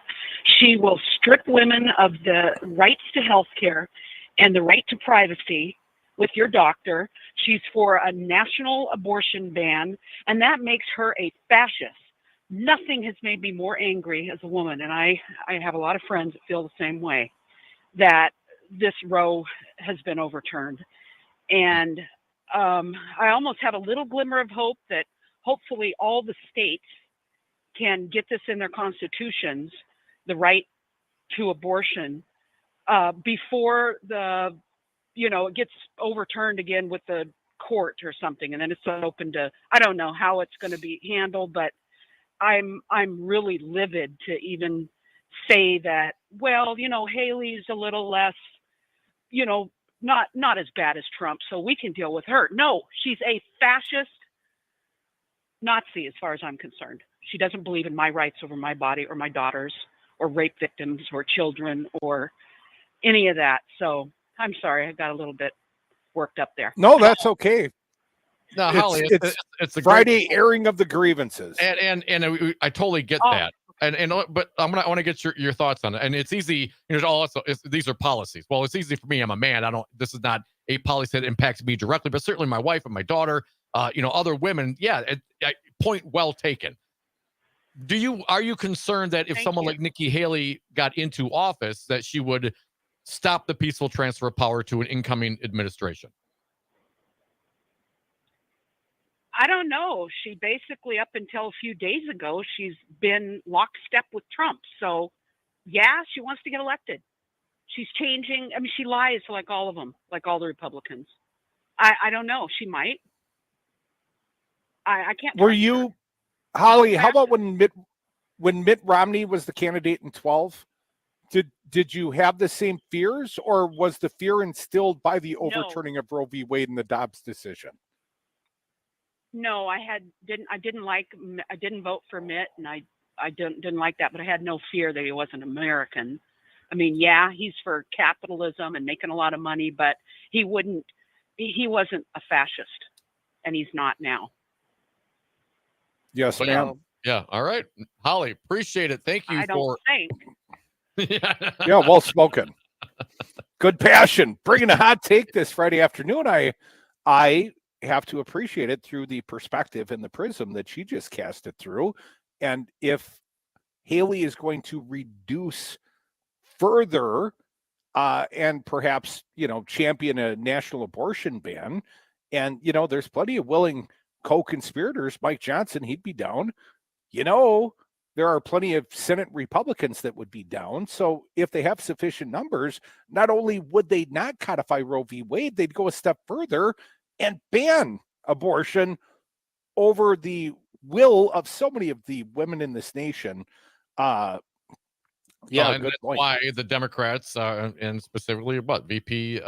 Speaker 2: She will strip women of the rights to health care and the right to privacy with your doctor. She's for a national abortion ban, and that makes her a fascist. Nothing has made me more angry as a woman, and I have a lot of friends that feel the same way, that this Roe has been overturned. And I almost have a little glimmer of hope that hopefully all the states can get this in their constitutions, the right to abortion, before it gets overturned again with the court or something, and then it's open to, I don't know how it's going to be handled, but I'm really livid to even say that, well, Haley's a little less, not as bad as Trump, so we can deal with her. No, she's a fascist Nazi as far as I'm concerned. She doesn't believe in my rights over my body or my daughters or rape victims or children or any of that. So I'm sorry, I got a little bit worked up there.
Speaker 3: No, that's okay.
Speaker 4: No, Holly, it's a
Speaker 3: Friday
Speaker 4: great
Speaker 3: airing of the grievances.
Speaker 4: And I totally get that. But I want to get your thoughts on it. And it's easy, these are policies. Well, it's easy for me. I'm a man. This is not a policy that impacts me directly, but certainly my wife and my daughter, other women. Yeah. Point well taken. Are you concerned that if someone like Nikki Haley got into office, that she would stop the peaceful transfer of power to an incoming administration?
Speaker 2: I don't know. She basically, up until a few days ago, she's been lockstep with Trump. So, yeah, she wants to get elected. She's changing. I mean, she lies like all of them, like all the Republicans. I don't know. She might. I can't.
Speaker 3: Were you, Holly? How about when Mitt Romney was the candidate in 12? Did you have the same fears, or was the fear instilled by the overturning of Roe v. Wade and the Dobbs decision?
Speaker 2: No, I didn't vote for Mitt, and I didn't like that, but I had no fear that he wasn't American. I mean, yeah, he's for capitalism and making a lot of money, but he wasn't a fascist, and he's not now.
Speaker 3: Yes, ma'am.
Speaker 4: Yeah. All right, Holly, appreciate it. Thank you.
Speaker 2: I don't think.
Speaker 3: Yeah, well spoken. Good passion. Bringing a hot take this Friday afternoon. I have to appreciate it through the perspective and the prism that she just cast it through. And if Haley is going to reduce further and perhaps, champion a national abortion ban, and, there's plenty of willing co-conspirators. Mike Johnson, he'd be down. There are plenty of Senate Republicans that would be down. So if they have sufficient numbers, not only would they not codify Roe v. Wade, they'd go a step further and ban abortion over the will of so many of the women in this nation.
Speaker 4: And that's why the Democrats, and specifically VP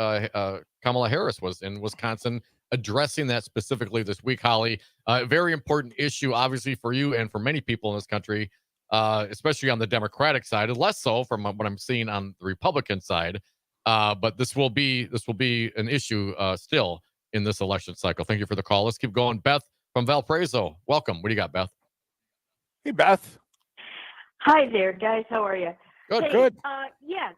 Speaker 4: Kamala Harris was in Wisconsin addressing that specifically this week, Holly. Very important issue, obviously, for you and for many people in this country, especially on the Democratic side, and less so from what I'm seeing on the Republican side. But this will be an issue still in this election cycle. Thank you for the call. Let's keep going. Beth from Valparaiso, welcome. What do you got, Beth?
Speaker 3: Hey, Beth.
Speaker 5: Hi there, guys. How are you?
Speaker 3: Good.
Speaker 5: Yeah.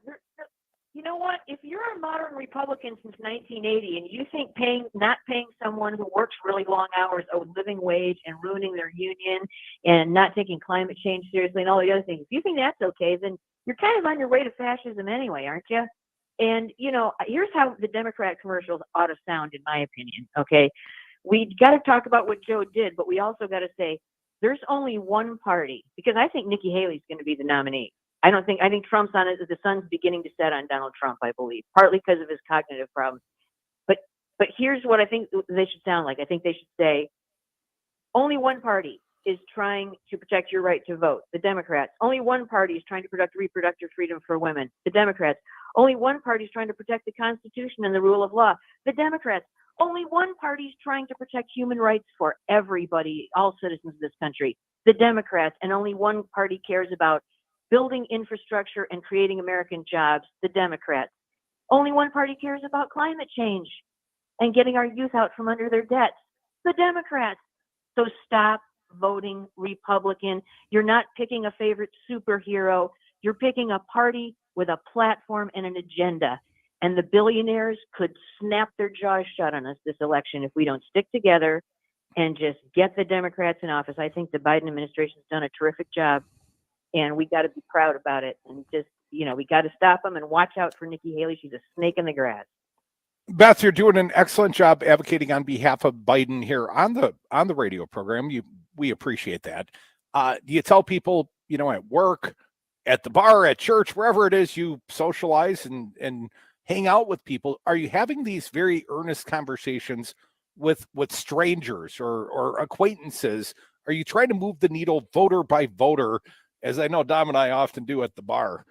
Speaker 5: You know what? If you're a modern Republican since 1980 and you think not paying someone who works really long hours a living wage and ruining their union and not taking climate change seriously and all the other things, if you think that's okay, then you're kind of on your way to fascism anyway, aren't you? And, here's how the Democrat commercials ought to sound, in my opinion, okay? We got to talk about what Joe did, but we also got to say there's only one party, because I think Nikki Haley's going to be the nominee. I think Trump's on it. The sun's beginning to set on Donald Trump, I believe, partly because of his cognitive problems. But here's what I think they should sound like. I think they should say, only one party is trying to protect your right to vote, the Democrats. Only one party is trying to protect reproductive freedom for women, the Democrats. Only one party is trying to protect the Constitution and the rule of law, the Democrats. Only one party is trying to protect human rights for everybody, all citizens of this country, the Democrats, and only one party cares about building infrastructure and creating American jobs, the Democrats. Only one party cares about climate change and getting our youth out from under their debts, the Democrats. So stop voting Republican. You're not picking a favorite superhero. You're picking a party with a platform and an agenda. And the billionaires could snap their jaws shut on us this election if we don't stick together and just get the Democrats in office. I think the Biden administration's done a terrific job, and we got to be proud about it. And just, we got to stop them and watch out for Nikki Haley. She's a snake in the grass.
Speaker 3: Beth, you're doing an excellent job advocating on behalf of Biden here on the radio program. We appreciate that. Do you tell people, at work, at the bar, at church, wherever it is you socialize and hang out with people, are you having these very earnest conversations with strangers or acquaintances? Are you trying to move the needle voter by voter, as I know Dom and I often do at the bar?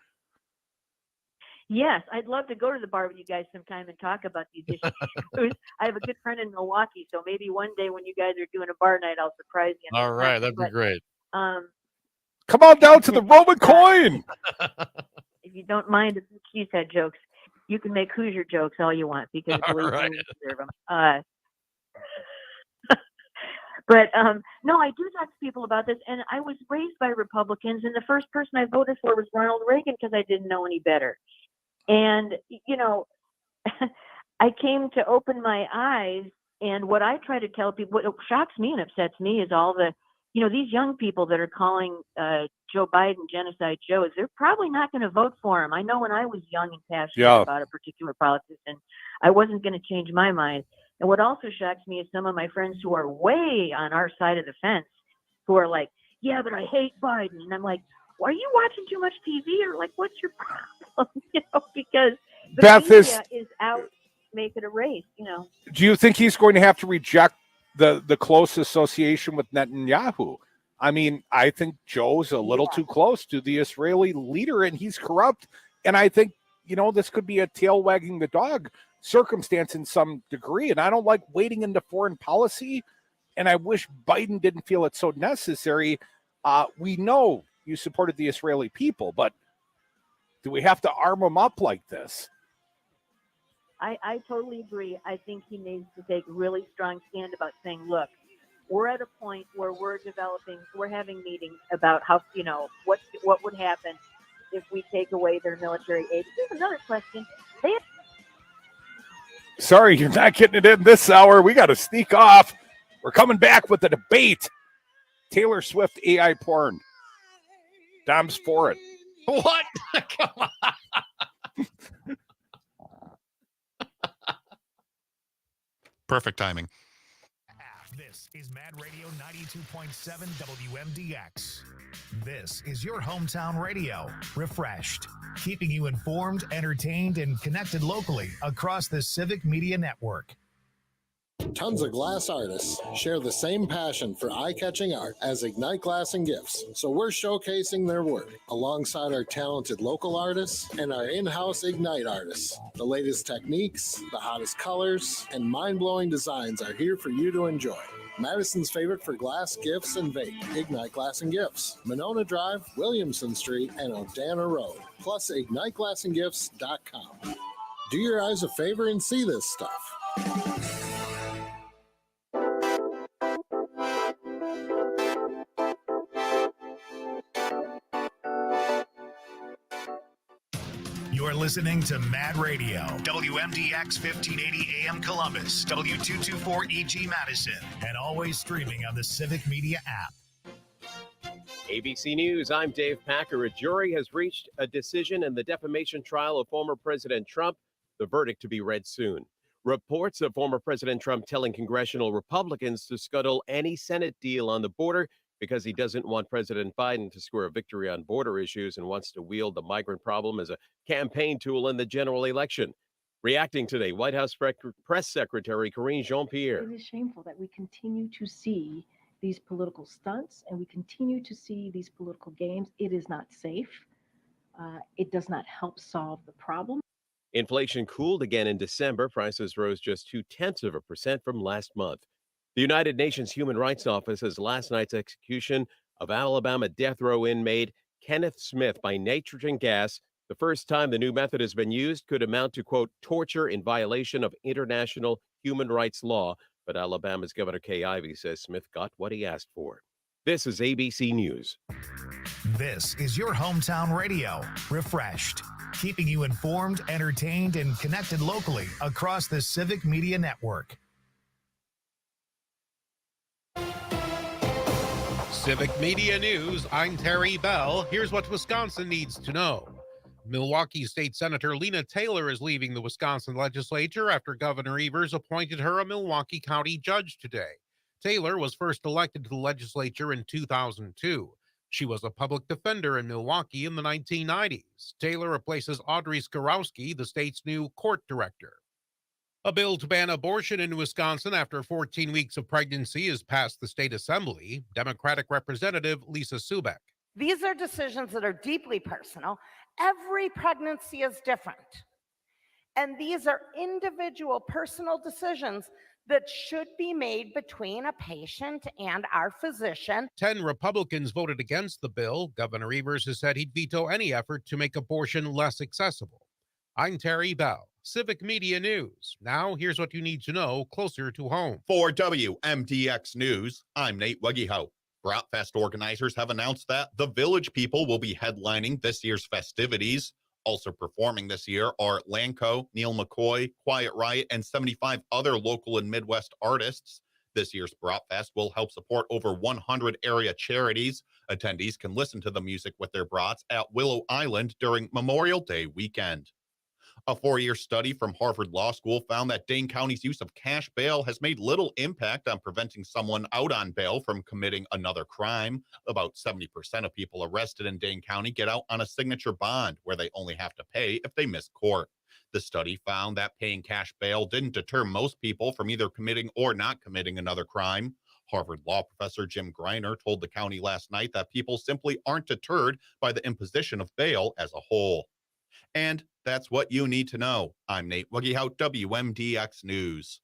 Speaker 5: Yes, I'd love to go to the bar with you guys sometime and talk about these issues. I have a good friend in Milwaukee, so maybe one day when you guys are doing a bar night, I'll surprise you.
Speaker 4: All right, that'd be great.
Speaker 3: Come on down to the Roman coin.
Speaker 5: If you don't mind the cheesehead jokes, you can make Hoosier jokes all you want, because believe me, we deserve them. But no, I do talk to people about this, and I was raised by Republicans, and the first person I voted for was Ronald Reagan because I didn't know any better. And, I came to open my eyes, and what I try to tell people, what shocks me and upsets me is all the, these young people that are calling Joe Biden Genocide Joe, they're probably not going to vote for him. I know when I was young and passionate about a particular politician, I wasn't going to change my mind. And what also shocks me is some of my friends who are way on our side of the fence, who are like, yeah, but I hate Biden. And I'm like, well, are you watching too much TV, or what's your problem? Because the
Speaker 3: Beth
Speaker 5: media is out to make it a race,
Speaker 3: Do you think he's going to have to reject the close association with Netanyahu? I mean, I think Joe's a little too close to the Israeli leader, and he's corrupt. And I think, this could be a tail wagging the dog circumstance in some degree. And I don't like wading into foreign policy. And I wish Biden didn't feel it so necessary. We know you supported the Israeli people, but do we have to arm them up like this?
Speaker 5: I totally agree. I think he needs to take a really strong stand about saying, look, we're at a point where we're having meetings about how, what would happen if we take away their military aid. Here's another question.
Speaker 3: Sorry, you're not getting it in this hour. We got to sneak off. We're coming back with the debate. Taylor Swift AI porn. Dom's for it.
Speaker 4: What? Come on.
Speaker 11: Perfect timing.
Speaker 1: This is Mad Radio 92.7 WMDX. This is your hometown radio, refreshed, keeping you informed, entertained, and connected locally across the Civic Media Network.
Speaker 6: Tons of glass artists share the same passion for eye-catching art as Ignite Glass and Gifts, so we're showcasing their work alongside our talented local artists and our in-house Ignite artists. The latest techniques, the hottest colors, and mind-blowing designs are here for you to enjoy. Madison's favorite for glass, gifts, and vape, Ignite Glass and Gifts, Monona Drive, Williamson Street, and Odana Road, plus IgniteGlassandGifts.com. Do your eyes a favor and see this stuff.
Speaker 1: You're listening to Mad Radio, WMDX 1580 AM Columbus, W224EG Madison, and always streaming on the Civic Media app.
Speaker 8: ABC News, I'm Dave Packer. A jury has reached a decision in the defamation trial of former President Trump, the verdict to be read soon. Reports of former President Trump telling congressional Republicans to scuttle any Senate deal on the border because he doesn't want President Biden to score a victory on border issues and wants to wield the migrant problem as a campaign tool in the general election. Reacting today, White House Press Secretary Karine Jean-Pierre.
Speaker 9: It is shameful that we continue to see these political stunts and we continue to see these political games. It is not safe. It does not help solve the problem.
Speaker 8: Inflation cooled again in December. Prices rose just 0.2% from last month. The United Nations Human Rights Office says last night's execution of Alabama death row inmate Kenneth Smith by nitrogen gas, the first time the new method has been used, could amount to, quote, torture in violation of international human rights law. But Alabama's Governor Kay Ivey says Smith got what he asked for. This is ABC News.
Speaker 1: This is your hometown radio, refreshed, keeping you informed, entertained, and connected locally across the Civic Media Network.
Speaker 10: Civic Media News, I'm Terry Bell. Here's what Wisconsin needs to know. Milwaukee State Senator Lena Taylor is leaving the Wisconsin legislature after Governor Evers appointed her a Milwaukee County judge today. Taylor was first elected to the legislature in 2002. She was a public defender in Milwaukee in the 1990s. Taylor replaces Audrey Skorowski, the state's new court director. A bill to ban abortion in Wisconsin after 14 weeks of pregnancy has passed the state assembly. Democratic Representative Lisa Subek.
Speaker 12: These are decisions that are deeply personal. Every pregnancy is different. And these are individual personal decisions that should be made between a patient and our physician.
Speaker 10: 10 Republicans voted against the bill. Governor Evers has said he'd veto any effort to make abortion less accessible. I'm Terry Bell, Civic Media News. Now, here's what you need to know closer to home.
Speaker 11: For WMDX News, I'm Nate Weggehout. Bratfest organizers have announced that the Village People will be headlining this year's festivities. Also performing this year are Lanco, Neil McCoy, Quiet Riot, and 75 other local and Midwest artists. This year's Bratfest will help support over 100 area charities. Attendees can listen to the music with their brats at Willow Island during Memorial Day weekend. A 4-year study from Harvard Law School found that Dane County's use of cash bail has made little impact on preventing someone out on bail from committing another crime. About 70% of people arrested in Dane County get out on a signature bond, where they only have to pay if they miss court. The study found that paying cash bail didn't deter most people from either committing or not committing another crime. Harvard Law professor Jim Greiner told the county last night that people simply aren't deterred by the imposition of bail as a whole. And that's what you need to know. I'm Nate Weggehout, WMDX News.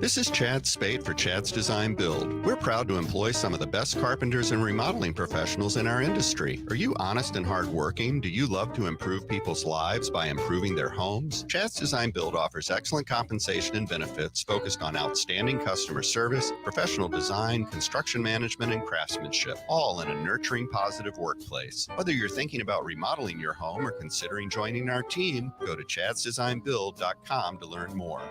Speaker 13: This is Chad Spade for Chad's Design Build. We're proud to employ some of the best carpenters and remodeling professionals in our industry. Are you honest and hardworking? Do you love to improve people's lives by improving their homes? Chad's Design Build offers excellent compensation and benefits focused on outstanding customer service, professional design, construction management, and craftsmanship, all in a nurturing, positive workplace. Whether you're thinking about remodeling your home or considering joining our team, go to chadsdesignbuild.com to learn more.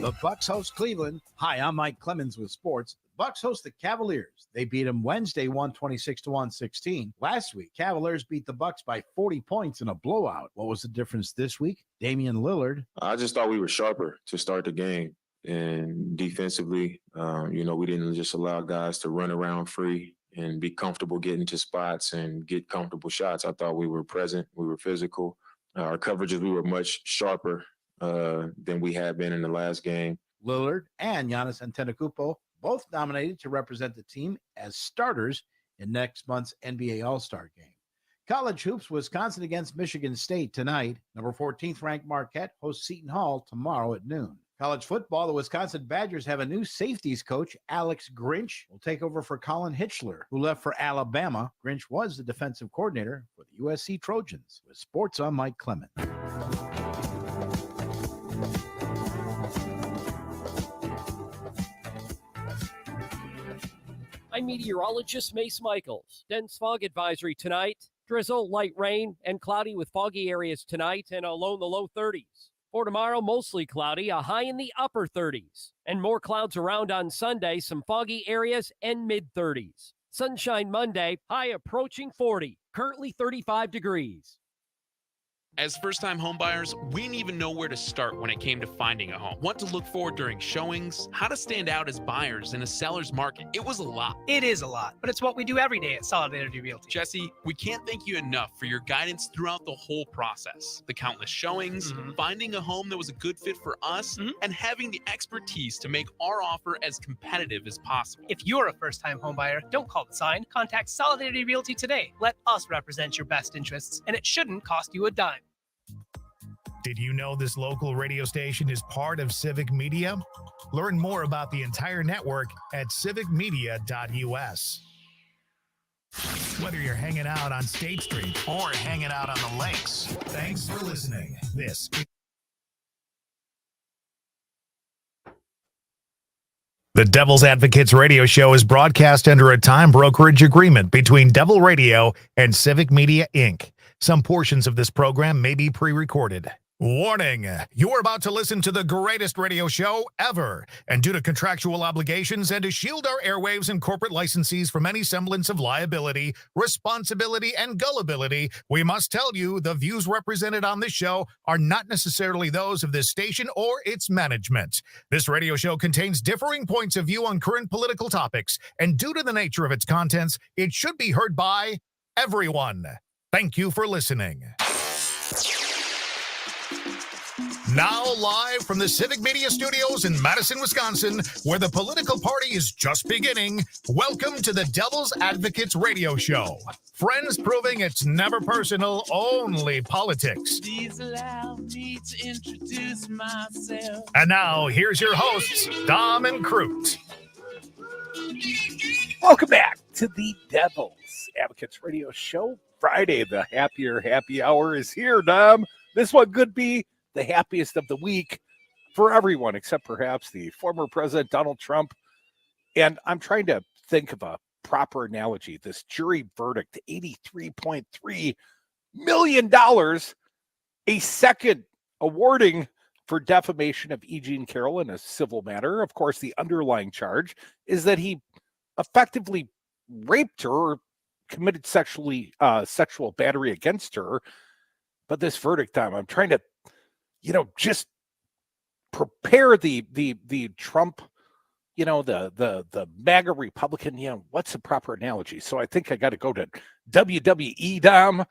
Speaker 14: The Bucks host Cleveland. Hi, I'm Mike Clemens with sports. The Bucks host the Cavaliers. They beat them Wednesday, 126-116. Last week, Cavaliers beat the Bucks by 40 points in a blowout. What was the difference this week? Damian Lillard.
Speaker 25: I just thought we were sharper to start the game. And defensively, we didn't just allow guys to run around free and be comfortable getting to spots and get comfortable shots. I thought we were present. We were physical. Our coverages, we were much sharper than we had been in the last game.
Speaker 14: Lillard and Giannis Antetokounmpo both nominated to represent the team as starters in next month's NBA All-Star game. College hoops, Wisconsin against Michigan State tonight. Number 14th ranked Marquette hosts Seton Hall tomorrow at noon. College football, the Wisconsin Badgers have a new safeties coach. Alex Grinch will take over for Colin Hitchler, who left for Alabama. Grinch was the defensive coordinator for the USC Trojans. With sports, I'm Mike Clement.
Speaker 15: I'm meteorologist Mace Michaels. Dense fog advisory tonight. Drizzle, light rain, and cloudy with foggy areas tonight and a low in the low 30s. For tomorrow, mostly cloudy, a high in the upper 30s. And more clouds around on Sunday, some foggy areas and mid-30s. Sunshine Monday, high approaching 40, currently 35 degrees.
Speaker 16: As first-time homebuyers, we didn't even know where to start when it came to finding a home. What to look for during showings, how to stand out as buyers in a seller's market. It was a lot.
Speaker 17: It is a lot, but it's what we do every day at Solid Energy Realty.
Speaker 16: Jesse, we can't thank you enough for your guidance throughout the whole process. The countless showings, finding a home that was a good fit for us, and having the expertise to make our offer as competitive as possible.
Speaker 17: If you're a first-time homebuyer, don't call the sign. Contact Solid Energy Realty today. Let us represent your best interests, and it shouldn't cost you a dime.
Speaker 1: Did you know this local radio station is part of Civic Media? Learn more about the entire network at civicmedia.us. Whether you're hanging out on State Street or hanging out on the lakes, thanks for listening. This is The Devil's Advocates radio show is broadcast under a time brokerage agreement between Devil Radio and Civic Media, Inc. Some portions of this program may be pre-recorded. Warning, you're about to listen to the greatest radio show ever. And due to contractual obligations and to shield our airwaves and corporate licensees from any semblance of liability, responsibility, and gullibility, we must tell you the views represented on this show are not necessarily those of this station or its management. This radio show contains differing points of view on current political topics, and due to the nature of its contents, it should be heard by everyone. Thank you for listening. Now live from the Civic Media Studios in Madison, Wisconsin, where the political party is just beginning, welcome to the Devil's Advocates radio show. Friends proving it's never personal, only politics.
Speaker 18: Please allow me to introduce myself.
Speaker 1: And now, here's your hosts, Dom and Crute.
Speaker 3: Welcome back to the Devil's Advocates radio show. Friday, the happy hour is here, Dom. This one could be the happiest of the week for everyone, except perhaps the former President Donald Trump. And I'm trying to think of a proper analogy. This jury verdict, $83.3 million, a second awarding for defamation of E. Jean Carroll in a civil matter. Of course, the underlying charge is that he effectively raped her or committed sexual battery against her. But this verdict time, I'm trying to just prepare the Trump, the MAGA Republican, what's the proper analogy? So I think I got to go to WWE, Dom.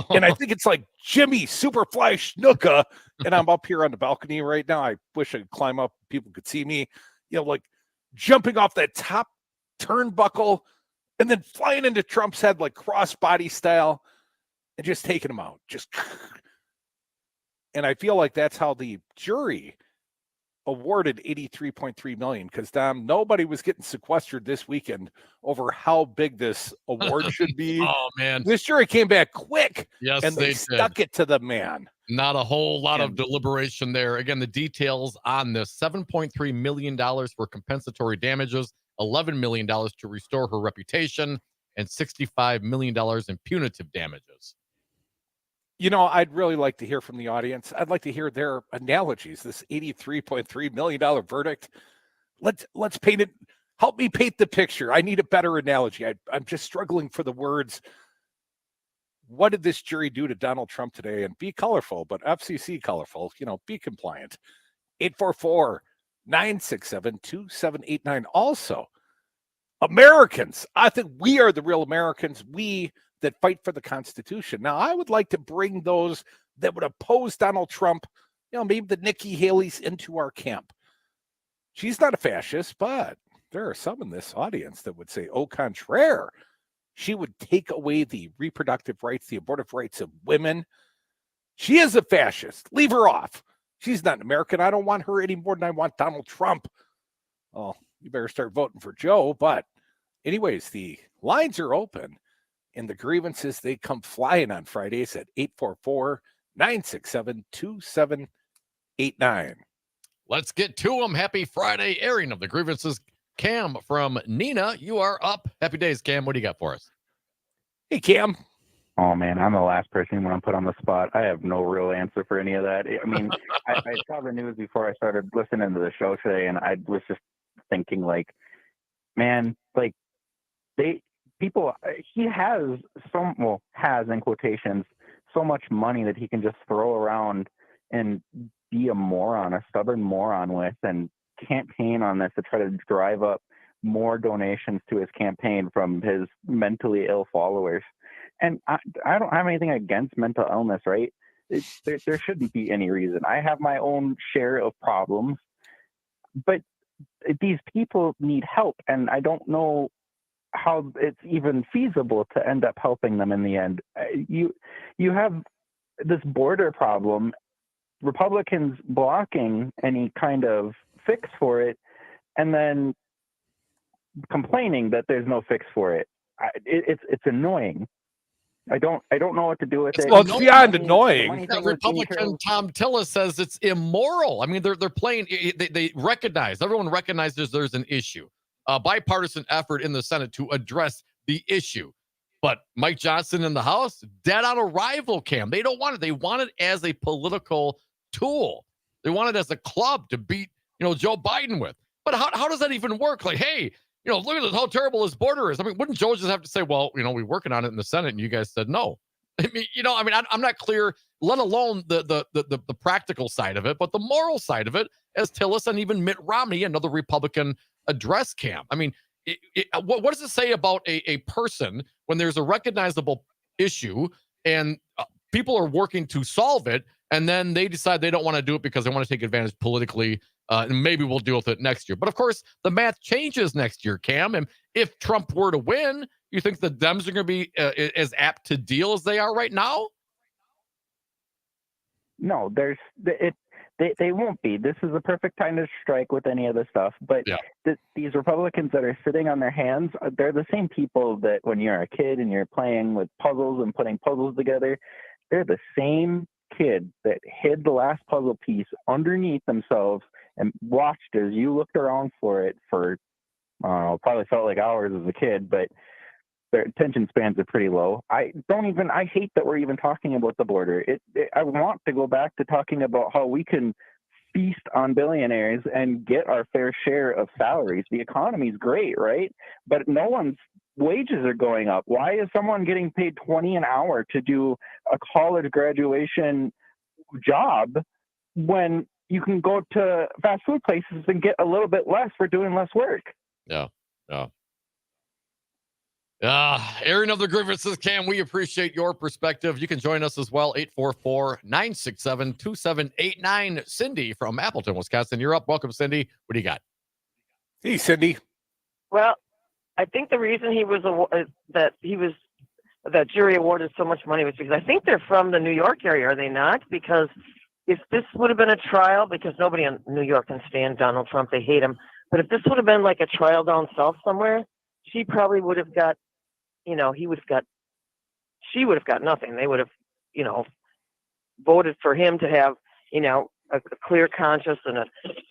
Speaker 3: And I think it's like Jimmy Superfly Snuka. And I'm up here on the balcony right now. I wish I could climb up. People could see me, like jumping off that top turnbuckle and then flying into Trump's head like crossbody style and just taking him out. And I feel like that's how the jury awarded $83.3 million, because Dom, nobody was getting sequestered this weekend over how big this award should be.
Speaker 4: Oh man,
Speaker 3: this jury came back quick.
Speaker 4: Yes,
Speaker 3: and they stuck it to the man.
Speaker 4: Not a whole lot of deliberation there. Again, the details on this: $7.3 million for compensatory damages, $11 million to restore her reputation, and $65 million in punitive damages.
Speaker 3: I'd really like to hear from the audience. I'd like to hear their analogies. This $83.3 million verdict. Let's paint it. Help me paint the picture. I need a better analogy. I'm just struggling for the words. What did this jury do to Donald Trump today? And be colorful, but FCC colorful. Be compliant. 844-967-2789. Also, Americans. I think we are the real Americans. We that fight for the Constitution. Now, I would like to bring those that would oppose Donald Trump, maybe the Nikki Haley's into our camp. She's not a fascist, but there are some in this audience that would say, au contraire, she would take away the reproductive rights, the abortive rights of women. She is a fascist. Leave her off. She's not an American. I don't want her any more than I want Donald Trump. Oh, you better start voting for Joe. But anyways, the lines are open. And the grievances, they come flying on Fridays at 844-967-2789.
Speaker 4: Let's get to them. Happy Friday airing of the grievances. Cam from Nina, you are up. Happy days, Cam. What do you got for us?
Speaker 3: Hey, Cam.
Speaker 19: Oh, man, I'm the last person when I'm put on the spot. I have no real answer for any of that. I mean, I saw the news before I started listening to the show today, and I was just thinking, he has in quotations so much money that he can just throw around and be a stubborn moron with, and campaign on this to try to drive up more donations to his campaign from his mentally ill followers. And I don't have anything against mental illness, right? There shouldn't be any reason. I have my own share of problems, but these people need help, and I don't know how it's even feasible to end up helping them in the end. You have this border problem, Republicans blocking any kind of fix for it, and then complaining that there's no fix for it. It's annoying. I don't know what to do with it.
Speaker 3: Well, it's beyond annoying.
Speaker 4: Republican Tom Tillis says it's immoral. I mean, they're playing. They recognize, everyone recognizes there's an issue, a bipartisan effort in the Senate to address the issue. But Mike Johnson in the House, dead on arrival, Cam. They don't want it. They want it as a political tool. They want it as a club to beat, Joe Biden with. But how does that even work? Like, hey, look at this, how terrible this border is. I mean, wouldn't Joe just have to say, well, we're working on it in the Senate, and you guys said no? I mean, I'm not clear, let alone the practical side of it, but the moral side of it, as Tillis and even Mitt Romney, another Republican, address, Cam. I mean, what does it say about a person when there's a recognizable issue and people are working to solve it, and then they decide they don't want to do it because they want to take advantage politically, and maybe we'll deal with it next year. But of course, the math changes next year, Cam. And if Trump were to win, you think the Dems are going to be as apt to deal as they are right now?
Speaker 19: No, they won't be. This is the perfect time to strike with any of this stuff. But these Republicans that are sitting on their hands, they're the same people that when you're a kid and you're playing with puzzles and putting puzzles together, they're the same kid that hid the last puzzle piece underneath themselves and watched as you looked around for it for, I don't know, probably felt like hours as a kid, but their attention spans are pretty low. I hate that we're even talking about the border. I want to go back to talking about how we can feast on billionaires and get our fair share of salaries. The economy's great, right? But no one's wages are going up. Why is someone getting paid $20 an hour to do a college graduation job when you can go to fast food places and get a little bit less for doing less work?
Speaker 4: Yeah. Airing of the grievances, Cam, we appreciate your perspective. You can join us as well, 844-967-2789. Cindy from Appleton, Wisconsin. You're up. Welcome, Cindy. What do you got?
Speaker 3: Hey, Cindy.
Speaker 20: Well, I think the reason that jury awarded so much money was because I think they're from the New York area, are they not? Because if this would have been a trial, because nobody in New York can stand Donald Trump, they hate him. But if this would have been like a trial down south somewhere, she probably would have got, she would have got nothing. They would have, voted for him to have, a clear conscience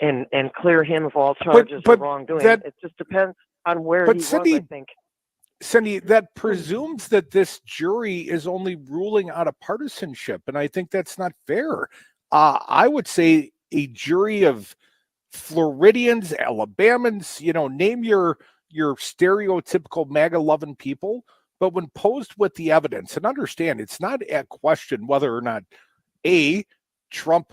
Speaker 20: and clear him of all charges of wrongdoing. It just depends on where he was, I think.
Speaker 3: Cindy, that presumes that this jury is only ruling out of partisanship, and I think that's not fair. I would say a jury of Floridians, Alabamans, name your stereotypical MAGA-loving people, but when posed with the evidence, and understand, it's not a question whether or not A, Trump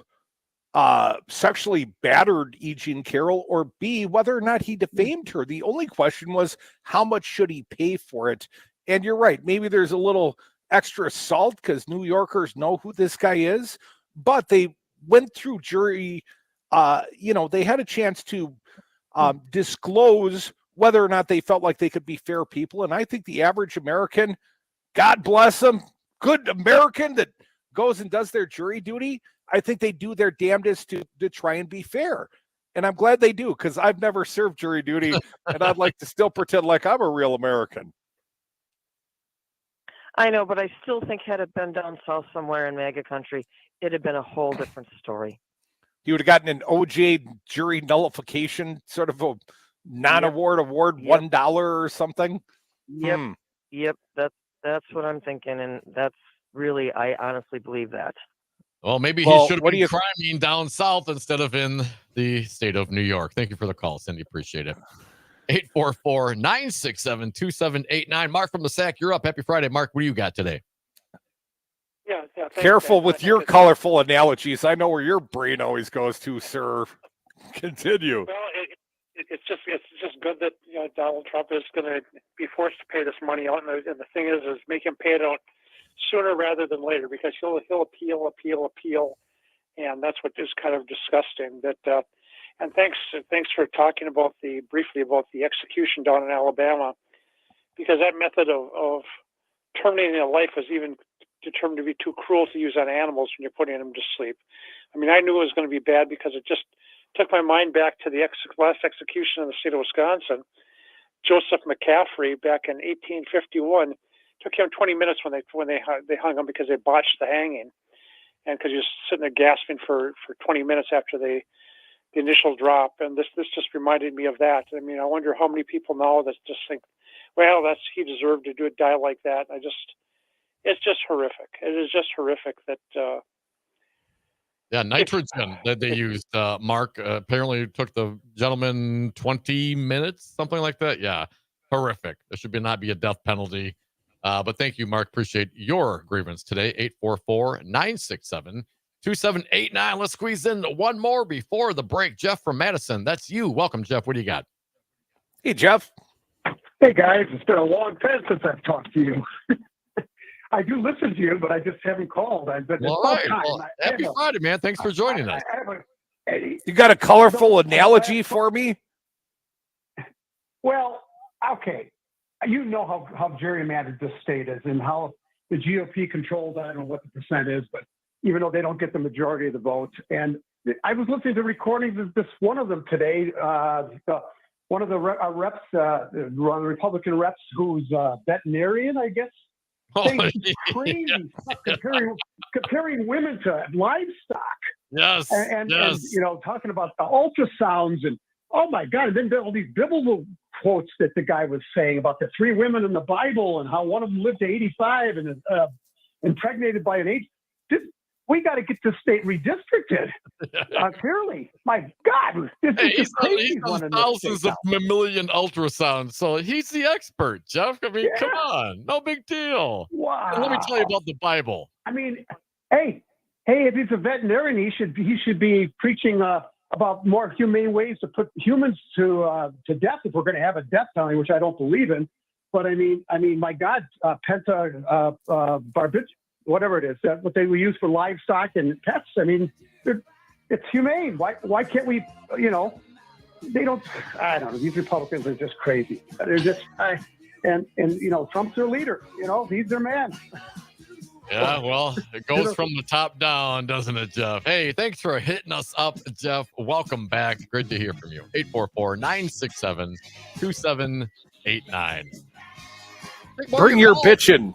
Speaker 3: sexually battered E. Jean Carroll, or B, whether or not he defamed her. The only question was, how much should he pay for it? And you're right, maybe there's a little extra salt because New Yorkers know who this guy is, but they went through jury, they had a chance to disclose whether or not they felt like they could be fair people. And I think the average American, God bless them, good American that goes and does their jury duty, I think they do their damnedest to try and be fair. And I'm glad they do, because I've never served jury duty, and I'd like to still pretend like I'm a real American.
Speaker 20: I know, but I still think had it been down south somewhere in MAGA country, it'd have been a whole different story.
Speaker 3: He would have gotten an OJ jury nullification, sort of a non-award award, $1 or something.
Speaker 20: Yep. That's what I'm thinking, and that's really, I honestly believe that.
Speaker 4: Well, maybe he should have been criming down south instead of in the state of New York. Thank you for the call, Cindy. Appreciate it. 844-967-2789. Mark from the Sac, you're up. Happy Friday, Mark. What do you got today?
Speaker 7: Yeah.
Speaker 3: Careful with your colorful analogies. I know where your brain always goes to, sir. Continue.
Speaker 7: Well, it's just good that Donald Trump is going to be forced to pay this money out, and the thing is make him pay it out sooner rather than later, because he'll appeal, and that's what is kind of disgusting. That and thanks for talking briefly about the execution down in Alabama, because that method of terminating a life was even determined to be too cruel to use on animals when you're putting them to sleep. I mean, I knew it was going to be bad because it just took my mind back to the last execution in the state of Wisconsin. Joseph McCaffrey back in 1851. Took him 20 minutes when they hung him because they botched the hanging, and because he was sitting there gasping for 20 minutes after the initial drop. And this just reminded me of that. I mean, I wonder how many people now that just think, well, he deserved to die like that. It's just horrific. It is just horrific that.
Speaker 4: Yeah, nitrogen that they used, Mark, apparently took the gentleman 20 minutes, something like that. Yeah, horrific. There should not be a death penalty. But thank you, Mark. Appreciate your grievance today. 844-967-2789. Let's squeeze in one more before the break. Jeff from Madison. That's you. Welcome, Jeff. What do you got?
Speaker 3: Hey, Jeff.
Speaker 21: Hey, guys. It's been a long time since I've talked to you. I do listen to you, but I just haven't called.
Speaker 4: All right. Well, happy Friday, man. Thanks for joining us.
Speaker 3: You got a colorful analogy for me?
Speaker 21: Well, okay. You know how gerrymandered this state is and how the GOP controls, I don't know what the percent is, but even though they don't get the majority of the votes. And I was listening to recordings of one of them today, one of the reps, the Republican reps who's veterinarian, I guess. It's crazy stuff, comparing women to livestock.
Speaker 4: Yes.
Speaker 21: And talking about the ultrasounds and oh my God, and then all these biblical quotes that the guy was saying about the 3 women in the Bible and how one of them lived to 85 and impregnated by an 8. We got to get this state redistricted. Clearly, my God, this is
Speaker 4: he's
Speaker 21: crazy.
Speaker 4: done thousands of million ultrasounds, so he's the expert, Jeff. I mean, come on, no big deal.
Speaker 21: Wow.
Speaker 4: And let me tell you about the Bible.
Speaker 21: I mean, hey, if he's a veterinarian, he should be preaching about more humane ways to put humans to death if we're going to have a death penalty, which I don't believe in. But I mean, my God, pentobarbital. Whatever it is, what they use for livestock and pets. I mean, it's humane. Why can't we, they don't, I don't know. These Republicans are just crazy. They're just, Trump's their leader, he's their man.
Speaker 4: Yeah, well, it goes from the top down, doesn't it, Jeff? Hey, thanks for hitting us up, Jeff. Welcome back. Great to hear from you. 844-967-2789.
Speaker 3: Bring your bitchin'.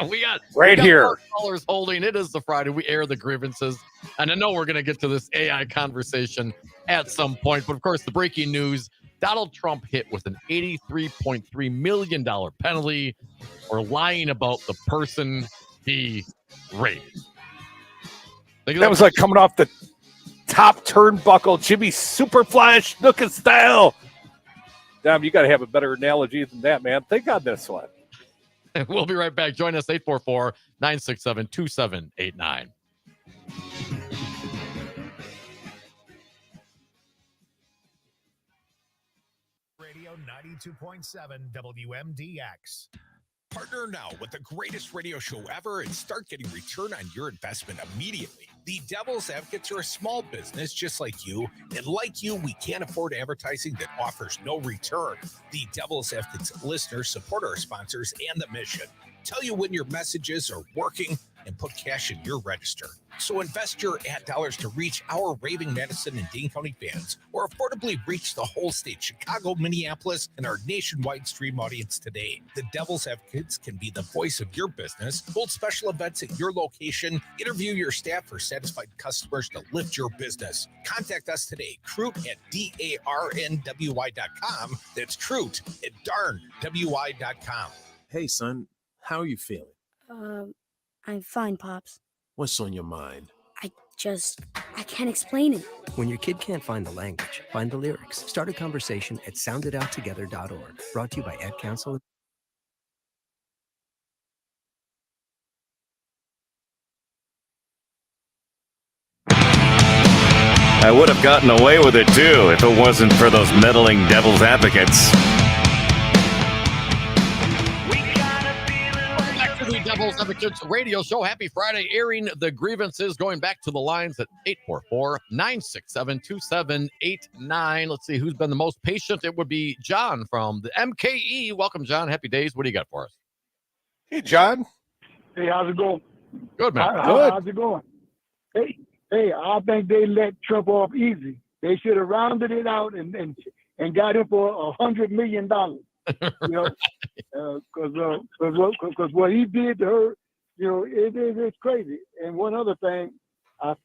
Speaker 4: we got
Speaker 3: here.
Speaker 4: Callers holding. It is the Friday. We air the grievances, and I know we're going to get to this AI conversation at some point. But of course, the breaking news: Donald Trump hit with an $83.3 million penalty for lying about the person he raped.
Speaker 3: That was like coming off the top turnbuckle, Jimmy Superflash Nookin style. Dom, you got to have a better analogy than that, man. Think on this one.
Speaker 4: We'll be right back. Join us 844-967-2789.
Speaker 1: Radio 92.7 WMDX.
Speaker 22: Partner now with the greatest radio show ever and start getting return on your investment immediately. The Devil's Advocates are a small business just like you, and like you, we can't afford advertising that offers no return. The Devil's Advocates listeners support our sponsors and the mission. Tell you when your messages are working and put cash in your register. So invest your ad dollars to reach our raving Madison and Dane County fans, or affordably reach the whole state, Chicago, Minneapolis, and our nationwide stream audience today. The Devil's Advocates can be the voice of your business, hold special events at your location, interview your staff for satisfied customers to lift your business. Contact us today, Crute at DARNWY.com. That's Crute at DARNWY.com.
Speaker 23: Hey, son, how are you feeling?
Speaker 24: I'm fine, Pops.
Speaker 23: What's on your mind?
Speaker 24: I can't explain it.
Speaker 26: When your kid can't find the language, find the lyrics. Start a conversation at soundedouttogether.org. Brought to you by Ad Council.
Speaker 2: I would have gotten away with it too if it wasn't for those meddling devil's advocates.
Speaker 4: Back to the Devil's Advocates radio show. Happy Friday, airing the grievances, going back to the lines at 844-967-2789. Let's see who's been the most patient. It would be John from the MKE. Welcome, John. Happy days. What do you got for us?
Speaker 3: Hey, John.
Speaker 5: Hey, how's it going?
Speaker 4: Good, man.
Speaker 5: Good. How's it going? Hey, I think they let Trump off easy. They should have rounded it out and got him for $100 million. You know, because what he did to her, you know, it's crazy. And one other thing, I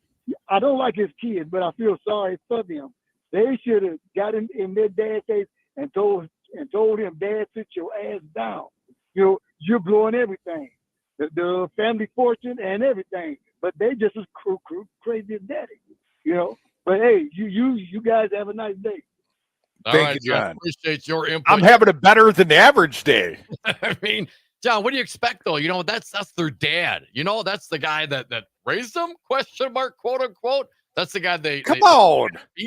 Speaker 5: don't like his kids, but I feel sorry for them. They should have got him in their dad's face and told him, Dad, sit your ass down. You know, you're blowing everything, the family fortune and everything. But they just as crazy as daddy, you know. But hey, you guys have a nice day.
Speaker 3: Thank you, John.
Speaker 4: Appreciate your input.
Speaker 3: I'm having a better than average day.
Speaker 4: I mean, John, what do you expect though? You know, that's their dad. You know, that's the guy that raised them, question mark, quote unquote. That's the guy they be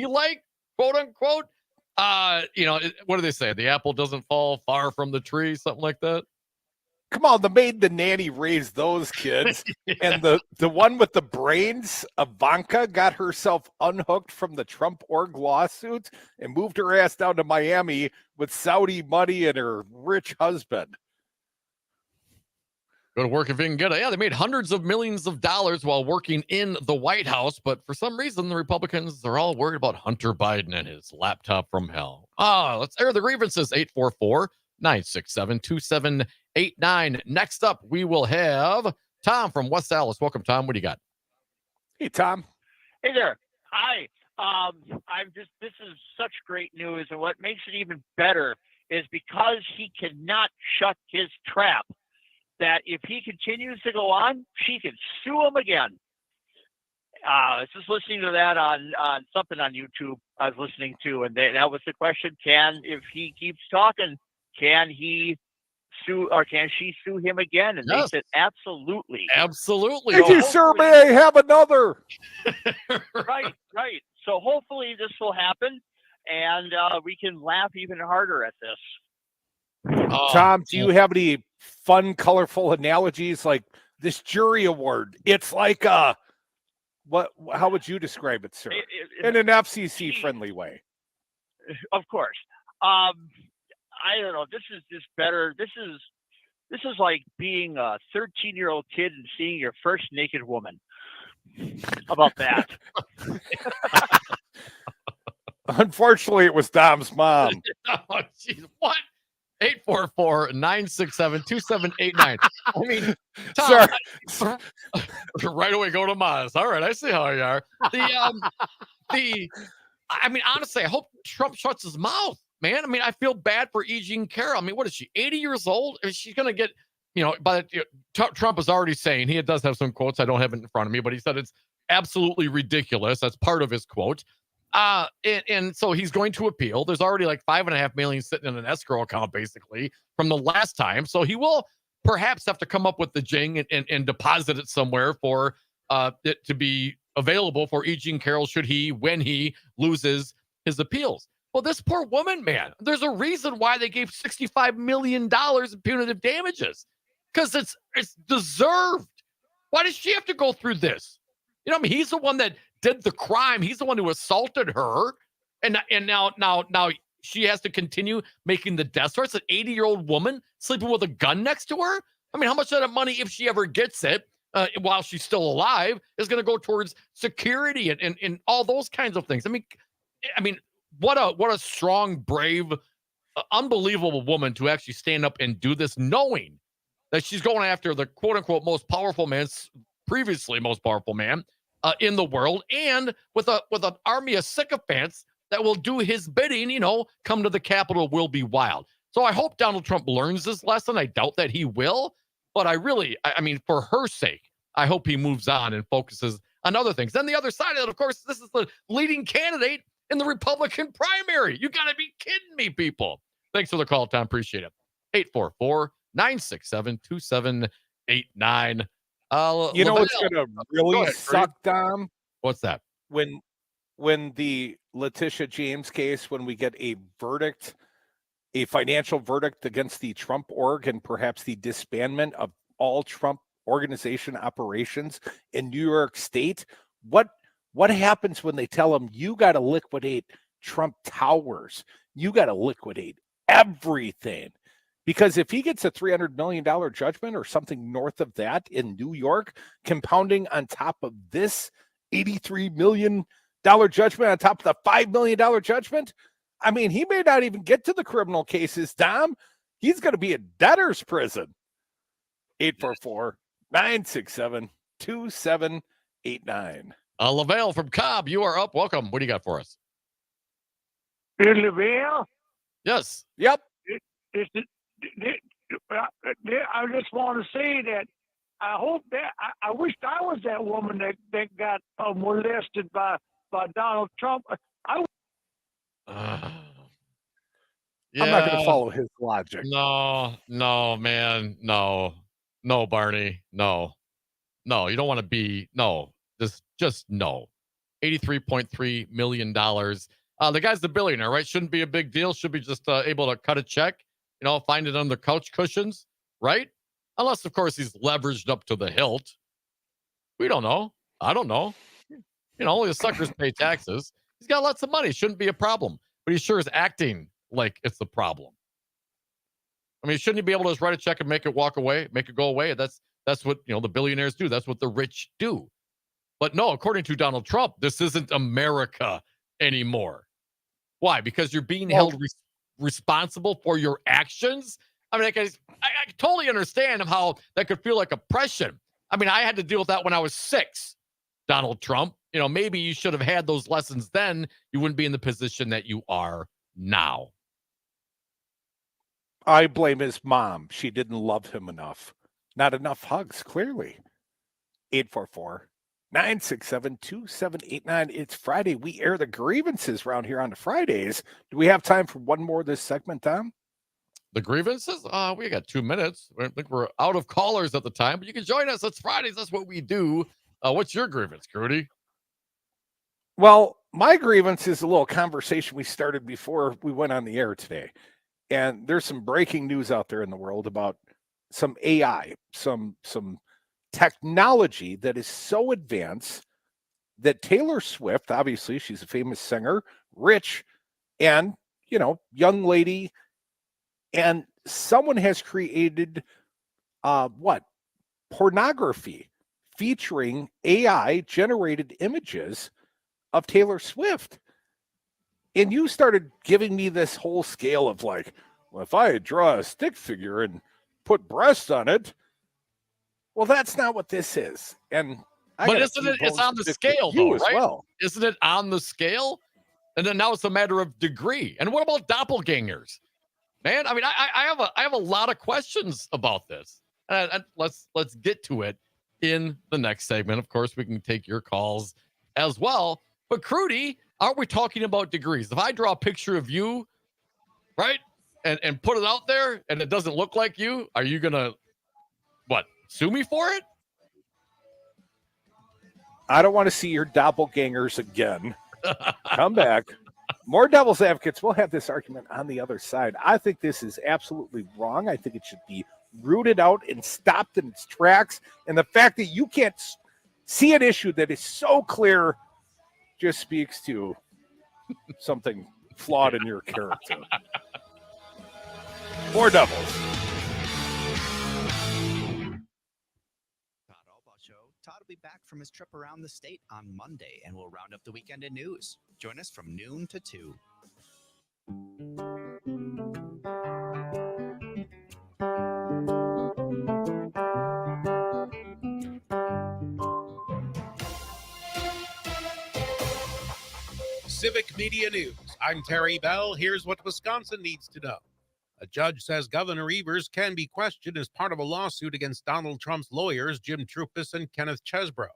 Speaker 4: like, quote unquote. You know, what do they say? The apple doesn't fall far from the tree, something like that.
Speaker 3: Come on, the nanny raised those kids. Yeah. And the one with the brains, Ivanka, got herself unhooked from the Trump org lawsuit and moved her ass down to Miami with Saudi money and her rich husband.
Speaker 4: Go to work if you can get it. Yeah, they made hundreds of millions of dollars while working in the White House, but for some reason, the Republicans are all worried about Hunter Biden and his laptop from hell. Let's air the grievances. 844-967-2789. Next up, we will have Tom from West Dallas. Welcome, Tom. What do you got?
Speaker 3: Hey, Tom.
Speaker 6: Hey there. Hi. This is such great news, and what makes it even better is because he cannot shut his trap, that if he continues to go on, she can sue him again. I was just listening to that on something on YouTube I was listening to, and that was the question: if he keeps talking, can he sue or can she sue him again? And
Speaker 4: yes.
Speaker 6: They said absolutely.
Speaker 3: Thank you, sir. May I have another?
Speaker 6: Right. So hopefully this will happen, and we can laugh even harder at this.
Speaker 3: Tom, do you have any fun, colorful analogies like this jury award? It's like what? How would you describe it, sir? In an FCC friendly way.
Speaker 6: Of course. I don't know. This is just better. This is like being a 13-year-old kid and seeing your first naked woman. How about that?
Speaker 3: Unfortunately, it was Dom's mom.
Speaker 4: Oh, geez, what? 844-967-2789. I mean, Tom, right away go to Maz. All right, I see how you are. I mean, honestly, I hope Trump shuts his mouth, man. I mean, I feel bad for E. Jean Carroll. I mean, what is she, 80 years old? Is she going to get, Trump is already saying, he does have some quotes. I don't have it in front of me, but he said it's absolutely ridiculous. That's part of his quote. And so he's going to appeal. There's already like $5.5 million sitting in an escrow account, basically, from the last time. So he will perhaps have to come up with the jing and deposit it somewhere for it to be available for E. Jean Carroll when he loses his appeals. Well, this poor woman, man, there's a reason why they gave $65 million in punitive damages, because it's deserved. Why does she have to go through this? I mean, he's the one that did the crime. He's the one who assaulted her. And now she has to continue making the death threats. An 80-year-old woman sleeping with a gun next to her. I mean, how much of that money, if she ever gets it while she's still alive, is going to go towards security and all those kinds of things? I mean, what a strong, brave, unbelievable woman to actually stand up and do this, knowing that she's going after the quote unquote most powerful man, previously most powerful man in the world, and with an army of sycophants that will do his bidding. Come to the Capitol will be wild. So I hope Donald Trump learns this lesson. I doubt that he will, but I mean, for her sake, I hope he moves on and focuses on other things. Then the other side of it, of course, this is the leading candidate in the Republican primary. You got to be kidding me, people. Thanks for the call, Tom. Appreciate it. 844-967-2789.
Speaker 3: You know what's going to really suck, Dom?
Speaker 4: What's that?
Speaker 3: When when the Letitia James case, when we get a verdict, a financial verdict against the Trump org and perhaps the disbandment of all Trump organization operations in New York State, what happens when they tell them you got to liquidate Trump Towers? You got to liquidate everything. Because if he gets a $300 million judgment or something north of that in New York, compounding on top of this $83 million judgment on top of the $5 million judgment, I mean, he may not even get to the criminal cases, Dom. He's going to be in debtor's prison. 844-967-2789.
Speaker 4: LaVale from Cobb, you are up. Welcome. What do you got for us?
Speaker 8: LaVale?
Speaker 4: Yes.
Speaker 3: Yep.
Speaker 8: I just want to say that I hope that I wish I was that woman that got molested by Donald Trump.
Speaker 3: I'm not going to follow his logic.
Speaker 4: No, man. No, Barney. No, you don't want to be. No, just no. $83.3 million. The guy's the billionaire, right? Shouldn't be a big deal. Should be just able to cut a check, find it under couch cushions, right? Unless, of course, he's leveraged up to the hilt. We don't know. I don't know. Only the suckers pay taxes. He's got lots of money. Shouldn't be a problem. But he sure is acting like it's the problem. I mean, shouldn't he be able to just write a check and make it walk away, make it go away? That's what, the billionaires do. That's what the rich do. But no, according to Donald Trump, this isn't America anymore. Why? Because you're being held responsible for your actions? I mean, I totally understand how that could feel like oppression. I mean, I had to deal with that when I was 6, Donald Trump. Maybe you should have had those lessons then. You wouldn't be in the position that you are now.
Speaker 3: I blame his mom. She didn't love him enough. Not enough hugs, clearly. 844-967-2789. It's Friday. We air the grievances around here on the Fridays. Do we have time for one more this segment, Tom?
Speaker 4: The grievances? We got 2 minutes. I think we're out of callers at the time, but you can join us. It's Fridays. That's what we do. What's your grievance, Crute?
Speaker 3: Well, my grievance is a little conversation we started before we went on the air today. And there's some breaking news out there in the world about some AI, some technology that is so advanced that Taylor Swift, obviously she's a famous singer, rich, and, young lady, and someone has created pornography featuring AI generated images of Taylor Swift. And you started giving me this whole scale of like, well, if I draw a stick figure and put breasts on it, well, that's not what this is. And
Speaker 4: but isn't it? It's on the scale, though, right?
Speaker 3: Well.
Speaker 4: Isn't it on the scale? And then now it's a matter of degree. And what about doppelgangers, man? I mean, I have a lot of questions about this. And let's get to it in the next segment. Of course, we can take your calls as well. But Crute, aren't we talking about degrees? If I draw a picture of you, right, and put it out there, and it doesn't look like you, are you gonna sue me for it?
Speaker 3: I don't want to see your doppelgangers again. Come back. More devil's advocates. We'll have this argument on the other side. I think this is absolutely wrong. I think it should be rooted out and stopped in its tracks. And the fact that you can't see an issue that is so clear just speaks to something flawed in your character. More devils.
Speaker 9: Todd will be back from his trip around the state on Monday, and we'll round up the weekend in news. Join us from noon to 2.
Speaker 10: Civic Media News. I'm Terry Bell. Here's what Wisconsin needs to know. A judge says Governor Evers can be questioned as part of a lawsuit against Donald Trump's lawyers, Jim Trupis and Kenneth Chesbrough.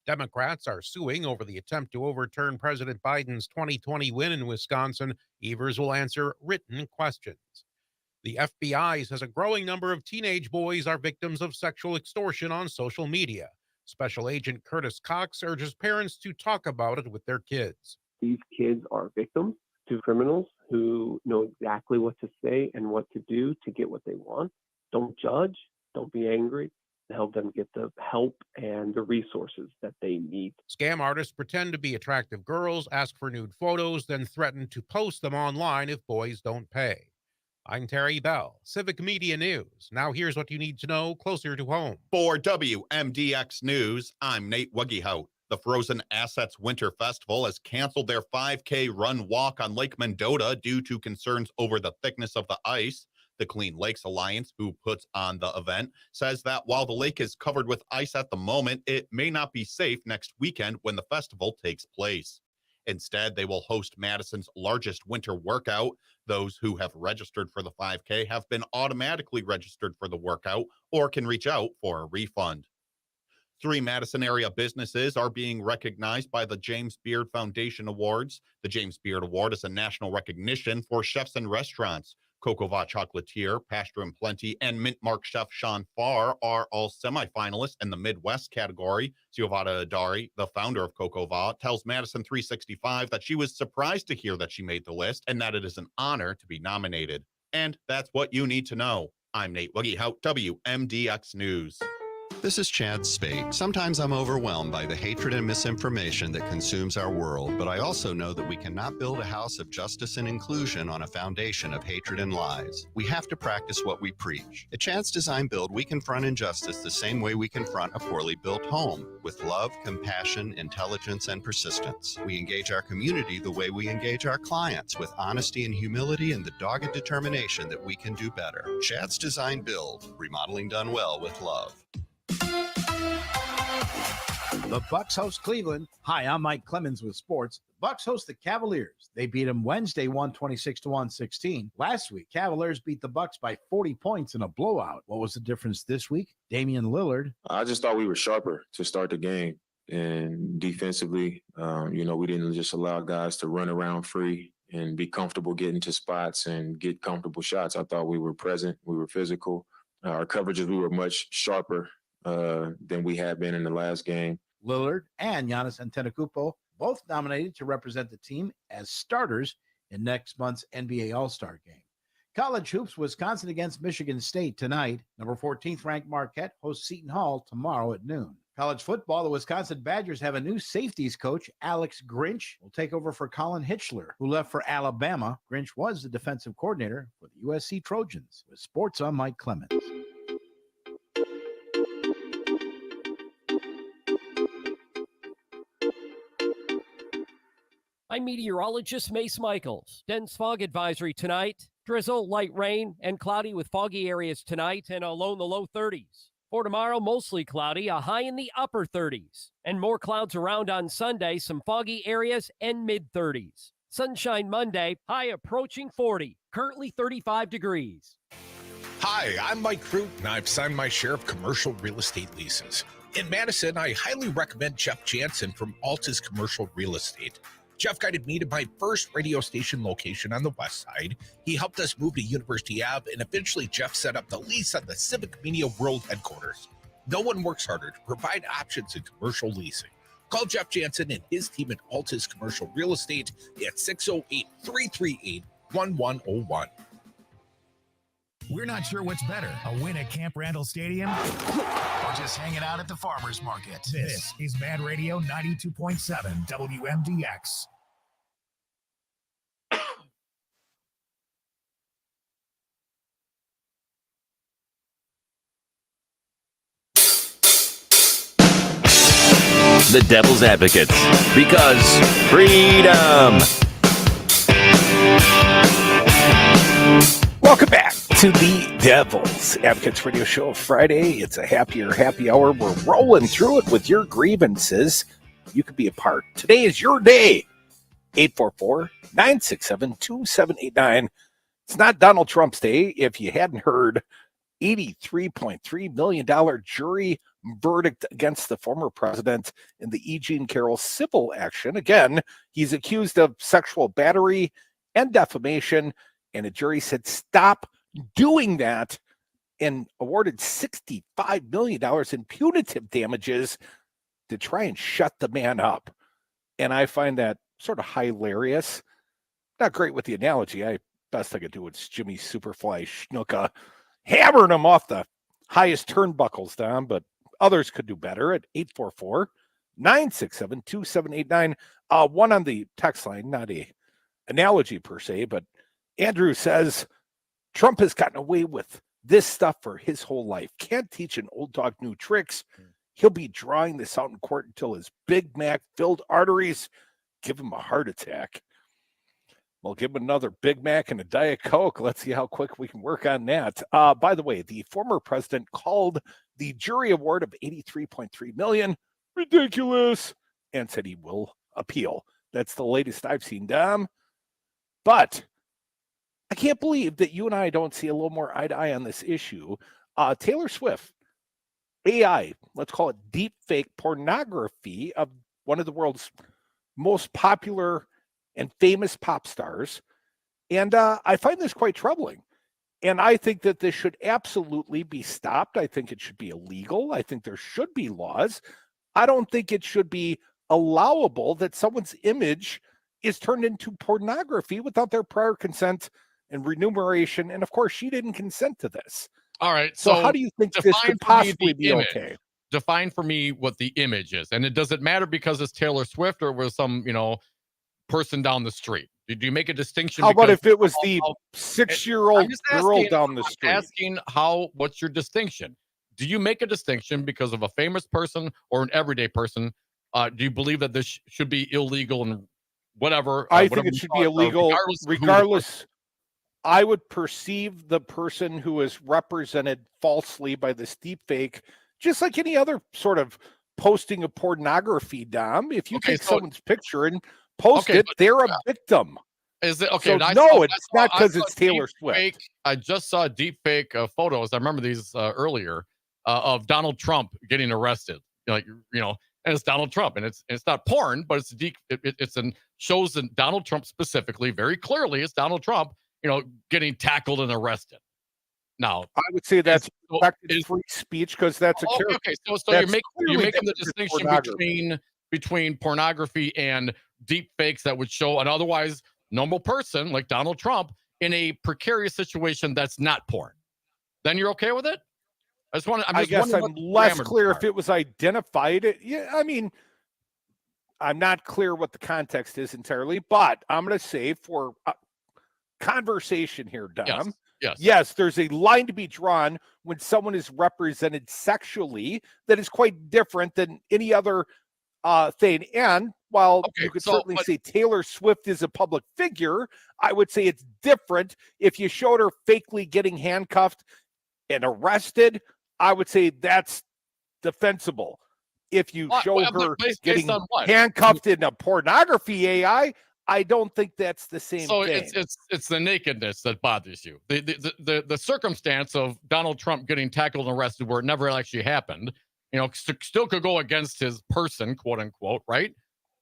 Speaker 10: Democrats are suing over the attempt to overturn President Biden's 2020 win in Wisconsin. Evers will answer written questions. The FBI says a growing number of teenage boys are victims of sexual extortion on social media. Special Agent Curtis Cox urges parents to talk about it with their kids.
Speaker 11: These kids are victims to criminals who know exactly what to say and what to do to get what they want. Don't judge. Don't be angry. Help them get the help and the resources that they need.
Speaker 10: Scam artists pretend to be attractive girls, ask for nude photos, then threaten to post them online if boys don't pay. I'm Terry Bell, Civic Media News. Now here's what you need to know closer to home.
Speaker 12: For WMDX News, I'm Nate Wuggehout. The Frozen Assets Winter Festival has canceled their 5K run walk on Lake Mendota due to concerns over the thickness of the ice. The Clean Lakes Alliance, who puts on the event, says that while the lake is covered with ice at the moment, it may not be safe next weekend when the festival takes place. Instead, they will host Madison's largest winter workout. Those who have registered for the 5K have been automatically registered for the workout or can reach out for a refund. 3 Madison area businesses are being recognized by the James Beard Foundation Awards. The James Beard Award is a national recognition for chefs and restaurants. Coco Va Chocolatier, Pasture and Plenty, and Mint Mark chef Sean Farr are all semifinalists in the Midwest category. Giovanna Adari, the founder of Coco Va, tells Madison 365 that she was surprised to hear that she made the list and that it is an honor to be nominated. And that's what you need to know. I'm Nate Wuggehout, WMDX News.
Speaker 13: This is Chad Spate. Sometimes I'm overwhelmed by the hatred and misinformation that consumes our world, but I also know that we cannot build a house of justice and inclusion on a foundation of hatred and lies. We have to practice what we preach. At Chad's Design Build, we confront injustice the same way we confront a poorly built home, with love, compassion, intelligence, and persistence. We engage our community the way we engage our clients, with honesty and humility and the dogged determination that we can do better. Chad's Design Build, remodeling done well with love.
Speaker 14: The Bucks host Cleveland. Hi, I'm Mike Clemens with sports. The Bucks host the Cavaliers. They beat them Wednesday 126-116. Last week, Cavaliers beat the Bucks by 40 points in a blowout. What was the difference this week? Damian Lillard.
Speaker 15: I just thought we were sharper to start the game. And defensively, we didn't just allow guys to run around free and be comfortable getting to spots and get comfortable shots. I thought we were present. We were physical. Our coverages, we were much sharper than we had been in the last game.
Speaker 14: Lillard and Giannis Antetokounmpo both nominated to represent the team as starters in next month's NBA All-Star game. College hoops, Wisconsin against Michigan State tonight. Number 14th ranked Marquette hosts Seton Hall tomorrow at noon. College football, the Wisconsin Badgers have a new safeties coach. Alex Grinch will take over for Colin Hitchler, who left for Alabama. Grinch was the defensive coordinator for the USC Trojans. With sports, I'm Mike Clemens.
Speaker 25: I'm meteorologist Mace Michaels. Dense fog advisory tonight. Drizzle, light rain, and cloudy with foggy areas tonight and a low in the low 30s. For tomorrow, mostly cloudy, a high in the upper 30s. And more clouds around on Sunday, some foggy areas and mid-30s. Sunshine Monday, high approaching 40, currently 35 degrees.
Speaker 22: Hi, I'm Mike Crute, and I've signed my share of commercial real estate leases. In Madison, I highly recommend Jeff Jansen from Altus Commercial Real Estate. Jeff guided me to my first radio station location on the west side. He helped us move to University Ave, and eventually Jeff set up the lease on the Civic Media World headquarters. No one works harder to provide options in commercial leasing. Call Jeff Jansen and his team at Altus Commercial Real Estate at 608-338-1101.
Speaker 1: We're not sure what's better, a win at Camp Randall Stadium or just hanging out at the farmer's market. This is Mad Radio 92.7 WMDX.
Speaker 2: The Devil's Advocates, because freedom.
Speaker 3: Welcome back to the Devil's Advocates Radio Show Friday. It's a happy hour. We're rolling through it with your grievances. You could be a part. Today is your day. 844-967-2789. It's not Donald Trump's day. If you hadn't heard, $83.3 million jury verdict against the former president in the E. Jean Carroll civil action. Again, he's accused of sexual battery and defamation, and a jury said stop doing that and awarded $65 million in punitive damages to try and shut the man up. And I find that sort of hilarious. Not great with the analogy. Best I could do is Jimmy Superfly Snuka hammering him off the highest turnbuckles, Dom, but others could do better at 844-967-2789. One on the text line, not a analogy per se, but Andrew says Trump has gotten away with this stuff for his whole life. Can't teach an old dog new tricks. He'll be drawing this out in court until his Big Mac filled arteries give him a heart attack. We'll give him another Big Mac and a Diet Coke. Let's see how quick we can work on that. By the way, the former president called the jury award of $83.3 million ridiculous and said he will appeal. That's the latest I've seen, Dom. But I can't believe that you and I don't see a little more eye to eye on this issue. Taylor Swift, AI, let's call it deep fake pornography of one of the world's most popular and famous pop stars. And I find this quite troubling. And I think that this should absolutely be stopped. I think it should be illegal. I think there should be laws. I don't think it should be allowable that someone's image is turned into pornography without their prior consent and remuneration. And of course, she didn't consent to this.
Speaker 4: All right.
Speaker 3: So how do you think this could possibly be okay?
Speaker 4: Define for me what the image is. And does it matter because it's Taylor Swift or was some, person down the street? Did you make a distinction?
Speaker 3: How about if it was the 6-year-old girl down the street?
Speaker 4: I'm asking what's your distinction? Do you make a distinction because of a famous person or an everyday person? Do you believe that this should be illegal and whatever?
Speaker 3: I think it should be illegal regardless. I would perceive the person who is represented falsely by this deep fake, just like any other sort of posting of pornography, Dom. If you take someone's picture and post it, they're a victim.
Speaker 4: Is it okay?
Speaker 3: So no, it's not because it's Taylor Swift.
Speaker 4: I just saw deep fake photos. I remember these earlier of Donald Trump getting arrested. And it's Donald Trump, and it's not porn, but it's shows Donald Trump specifically very clearly. It's Donald Trump, getting tackled and arrested. Now,
Speaker 3: I would say that's free speech because that's a character.
Speaker 4: Okay, so you're making the distinction between pornography and deep fakes that would show an otherwise normal person like Donald Trump in a precarious situation that's not porn. Then you're okay with it?
Speaker 3: I guess I'm less clear if it was identified. Yeah, I mean, I'm not clear what the context is entirely, but I'm going to say for conversation here, Dom. Yes, there's a line to be drawn when someone is represented sexually that is quite different than any other thing. And while you could certainly say Taylor Swift is a public figure, I would say it's different if you showed her fakely getting handcuffed and arrested. I would say that's defensible. If you show her getting handcuffed in a pornography AI, I don't think that's the same thing.
Speaker 4: So it's the nakedness that bothers you. The circumstance of Donald Trump getting tackled and arrested where it never actually happened, still could go against his person, quote unquote, right?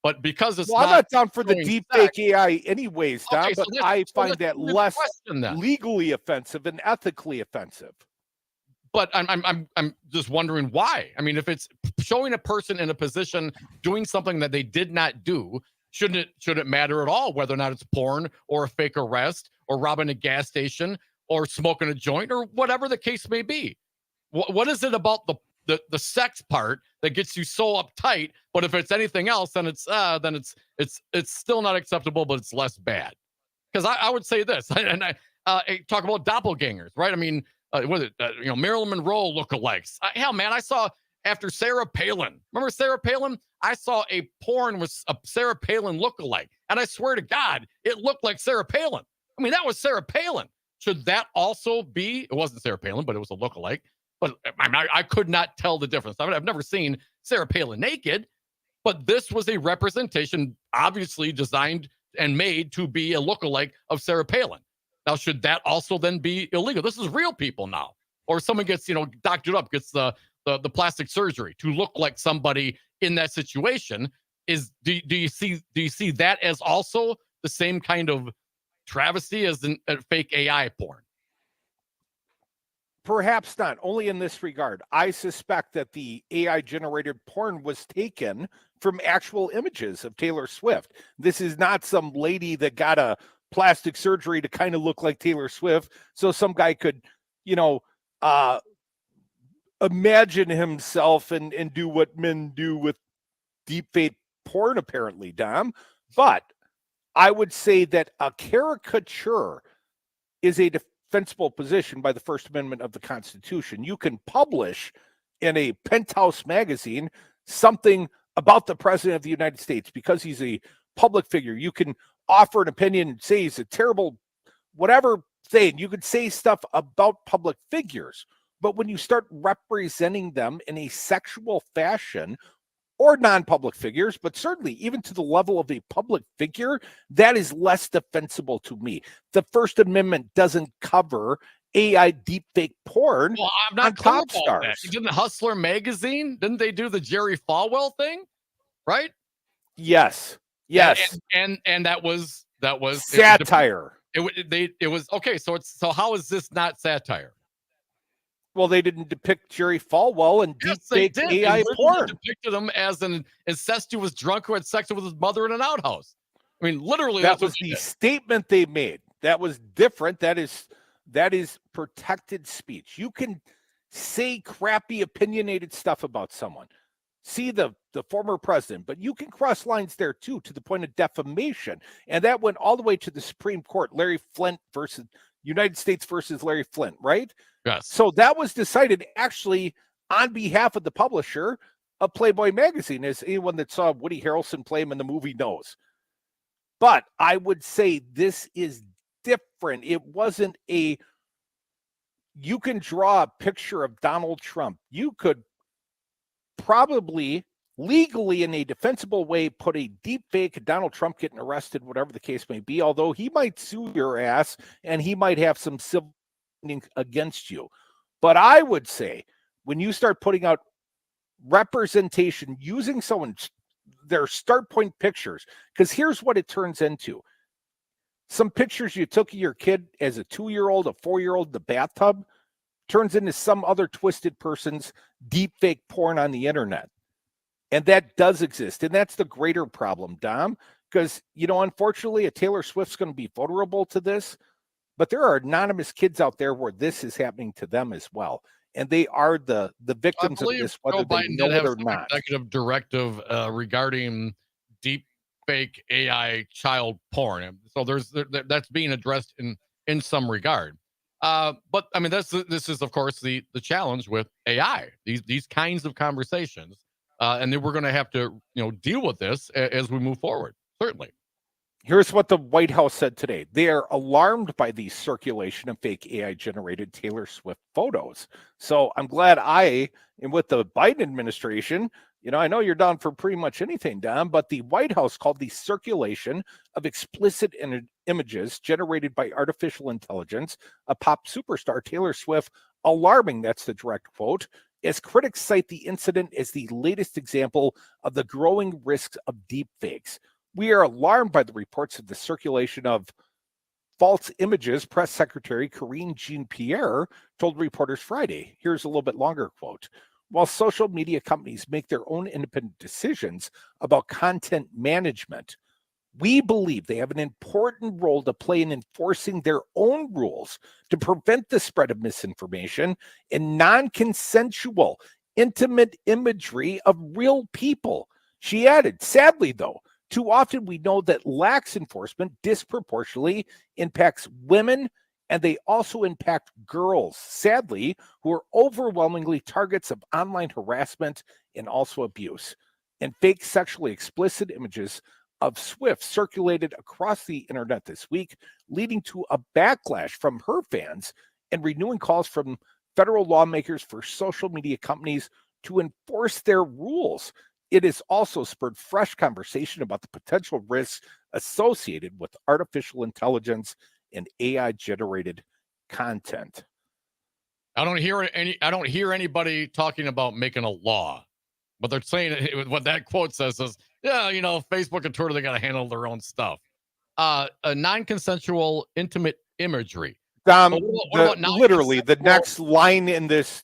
Speaker 4: But because it's
Speaker 3: I'm not down for the deep fake AI anyways, Don, but I find that less legally offensive and ethically offensive.
Speaker 4: But I'm just wondering why. I mean, if it's showing a person in a position doing something that they did not do, should it matter at all whether or not it's porn or a fake arrest or robbing a gas station or smoking a joint or whatever the case may be? What is it about the sex part that gets you so uptight? But if it's anything else, then it's still not acceptable, but it's less bad. Because I would say this, and I talk about doppelgangers, right? I mean, Marilyn Monroe lookalikes. Hell, man, I saw after Sarah Palin. Remember Sarah Palin? I saw a porn with a Sarah Palin lookalike, and I swear to God, it looked like Sarah Palin. I mean, that was Sarah Palin. Should that also be? It wasn't Sarah Palin, but it was a lookalike. But I could not tell the difference. I mean, I've never seen Sarah Palin naked, but this was a representation, obviously designed and made to be a lookalike of Sarah Palin. Now, should that also then be illegal? This is real people now. Or someone gets, doctored up, gets the plastic surgery to look like somebody in that situation. Do you see that as also the same kind of travesty as a fake AI porn?
Speaker 3: Perhaps not, only in this regard. I suspect that the AI generated porn was taken from actual images of Taylor Swift. This is not some lady that got a plastic surgery to kind of look like Taylor Swift, so some guy could, imagine himself and do what men do with deep fake porn, apparently, Dom. But I would say that a caricature is a defensible position by the First Amendment of the Constitution. You can publish in a penthouse magazine something about the President of the United States because he's a public figure. You can offer an opinion and say he's a terrible whatever thing. You could say stuff about public figures. But when you start representing them in a sexual fashion, or non-public figures, but certainly even to the level of a public figure, that is less defensible to me. The First Amendment doesn't cover AI deepfake porn.
Speaker 4: Well, I'm not clear
Speaker 3: top
Speaker 4: about
Speaker 3: stars.
Speaker 4: that. Didn't Hustler magazine? Didn't they do the Jerry Falwell thing? Right?
Speaker 3: Yes.
Speaker 4: And that was
Speaker 3: satire.
Speaker 4: It was okay. So how is this not satire?
Speaker 3: Well, they didn't depict Jerry Falwell and deepfake AI porn.
Speaker 4: They depicted him as an incestuous drunk who had sex with his mother in an outhouse. I mean, literally,
Speaker 3: that was the statement they made. That was different. That is protected speech. You can say crappy, opinionated stuff about someone. See the former president, but you can cross lines there too to the point of defamation, and that went all the way to the Supreme Court. Larry Flint versus United States versus Larry Flint, right?
Speaker 4: Yes.
Speaker 3: So that was decided actually on behalf of the publisher of Playboy magazine, as anyone that saw Woody Harrelson play him in the movie knows. But I would say this is different. It wasn't you can draw a picture of Donald Trump. You could probably legally in a defensible way put a deep fake Donald Trump getting arrested, whatever the case may be, although he might sue your ass and he might have some civil against you. But I would say when you start putting out representation using their start point pictures, because here's what it turns into. Some pictures you took of your kid as a 2-year-old, a 4-year-old in the bathtub turns into some other twisted person's deep fake porn on the internet. And that does exist. And that's the greater problem, Dom, because, unfortunately, a Taylor Swift's going to be vulnerable to this. But there are anonymous kids out there where this is happening to them as well. And they are the victims of this, whether they know it or not.
Speaker 4: Executive directive regarding deep fake AI child porn. So that's being addressed in some regard. But I mean, this is, of course, the challenge with AI, these kinds of conversations. And then we're going to have to, deal with this as we move forward. Certainly.
Speaker 3: Here's what the White House said today. They are alarmed by the circulation of fake AI-generated Taylor Swift photos. So I'm glad I am with the Biden administration. I know you're down for pretty much anything, Don, but the White House called the circulation of explicit images generated by artificial intelligence of pop superstar Taylor Swift alarming. That's the direct quote. As critics cite the incident as the latest example of the growing risks of deepfakes. We are alarmed by the reports of the circulation of false images, Press Secretary Karine Jean-Pierre told reporters Friday. Here's a little bit longer quote. While social media companies make their own independent decisions about content management, we believe they have an important role to play in enforcing their own rules to prevent the spread of misinformation and non-consensual, intimate imagery of real people. She added, sadly, though, too often we know that lax enforcement disproportionately impacts women, and they also impact girls, sadly, who are overwhelmingly targets of online harassment and also abuse. And fake sexually explicit images of Swift circulated across the internet this week, leading to a backlash from her fans and renewing calls from federal lawmakers for social media companies to enforce their rules. It has also spurred fresh conversation about the potential risks associated with artificial intelligence and AI-generated content.
Speaker 4: I don't hear anybody talking about making a law. What they're saying, what that quote says is, Facebook and Twitter, they got to handle their own stuff. A non-consensual, intimate imagery.
Speaker 3: Literally, the next line in this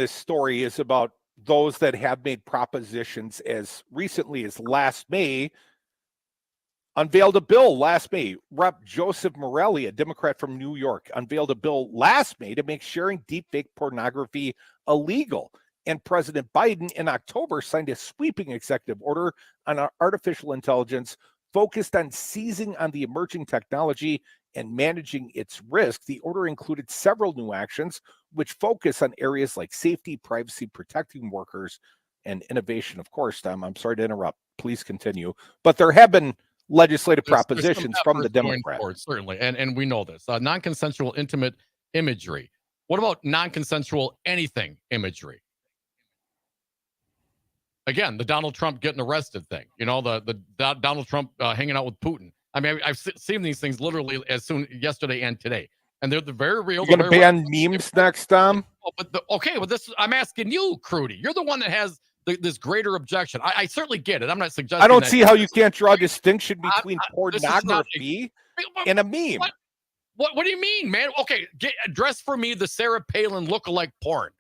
Speaker 3: story is about those that have made propositions as recently as last May unveiled a bill last May. Rep. Joseph Morelli, a Democrat from New York, unveiled a bill last May to make sharing deepfake pornography illegal. And President Biden in October signed a sweeping executive order on artificial intelligence focused on seizing on the emerging technology and managing its risk. The order included several new actions, which focus on areas like safety, privacy, protecting workers, and innovation. Of course, Tom, I'm sorry to interrupt. Please continue. But there have been legislative propositions from the Democrats.
Speaker 4: Forward, certainly, and we know this. Non-consensual intimate imagery. What about non-consensual anything imagery? Again, the Donald Trump getting arrested thing. You know, the Donald Trump hanging out with Putin. I mean, I've seen these things literally as soon yesterday and today, and they're very real.
Speaker 3: You're going to ban memes next, Tom?
Speaker 4: Oh, but this I'm asking you, Crute. You're the one that has this greater objection. I certainly get it. I'm not suggesting.
Speaker 3: I don't see how you can't draw a distinction between pornography and a meme.
Speaker 4: What do you mean, man? Okay, address for me the Sarah Palin lookalike porn.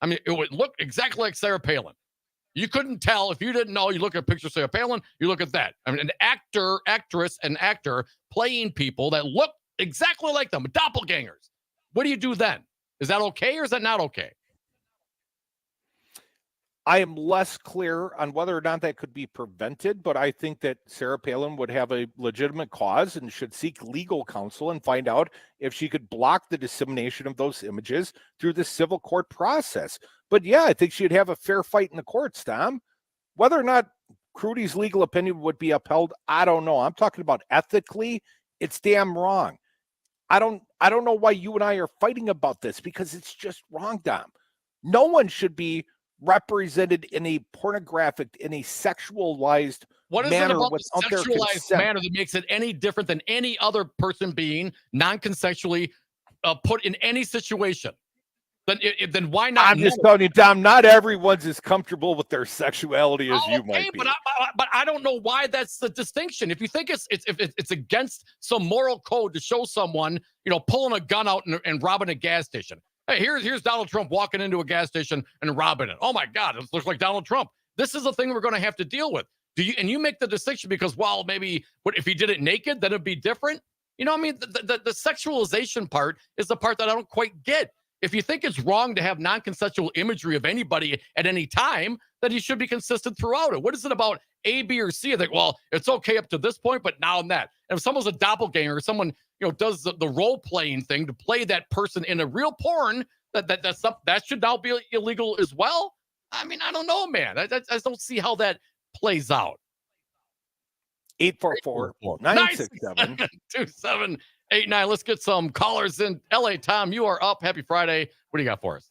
Speaker 4: I mean, it would look exactly like Sarah Palin. You couldn't tell if you didn't know. You look at a picture of Sarah Palin, you look at that. I mean, an actress, playing people that look exactly like them, doppelgangers. What do you do then? Is that okay or is that not okay?
Speaker 3: I am less clear on whether or not that could be prevented, but I think that Sarah Palin would have a legitimate cause and should seek legal counsel and find out if she could block the dissemination of those images through the civil court process. But yeah, I think she'd have a fair fight in the courts, Tom. Whether or not Crute's legal opinion would be upheld, I don't know. I'm talking about ethically, it's damn wrong. I don't know why you and I are fighting about this, because it's just wrong, Dom. No one should be represented in a pornographic, in a sexualized
Speaker 4: what is
Speaker 3: manner
Speaker 4: it about
Speaker 3: without
Speaker 4: the
Speaker 3: their
Speaker 4: sexualized
Speaker 3: consent.
Speaker 4: manner that makes it any different than any other person being non-consensually put in any situation? Then why not?
Speaker 3: I'm just telling you, Dom, not everyone's as comfortable with their sexuality as you might be.
Speaker 4: But I don't know why that's the distinction. If you think it's against some moral code to show someone, pulling a gun out and robbing a gas station. Hey, here's Donald Trump walking into a gas station and robbing it. Oh my God, it looks like Donald Trump. This is the thing we're going to have to deal with. You make the distinction because, well, maybe if he did it naked, then it'd be different. You know what I mean? The sexualization part is the part that I don't quite get. If you think it's wrong to have non-consensual imagery of anybody at any time, then you should be consistent throughout it. What is it about A, B, or C? I think, well, it's okay up to this point, but now and that. And if someone's a doppelganger, or someone does the role-playing thing to play that person in a real porn, that should now be illegal as well. I mean, I don't know, man. I don't see how that plays out.
Speaker 3: 844-967-2789.
Speaker 4: Let's get some callers in. LA Tom, you are up. Happy Friday. What do you got for us?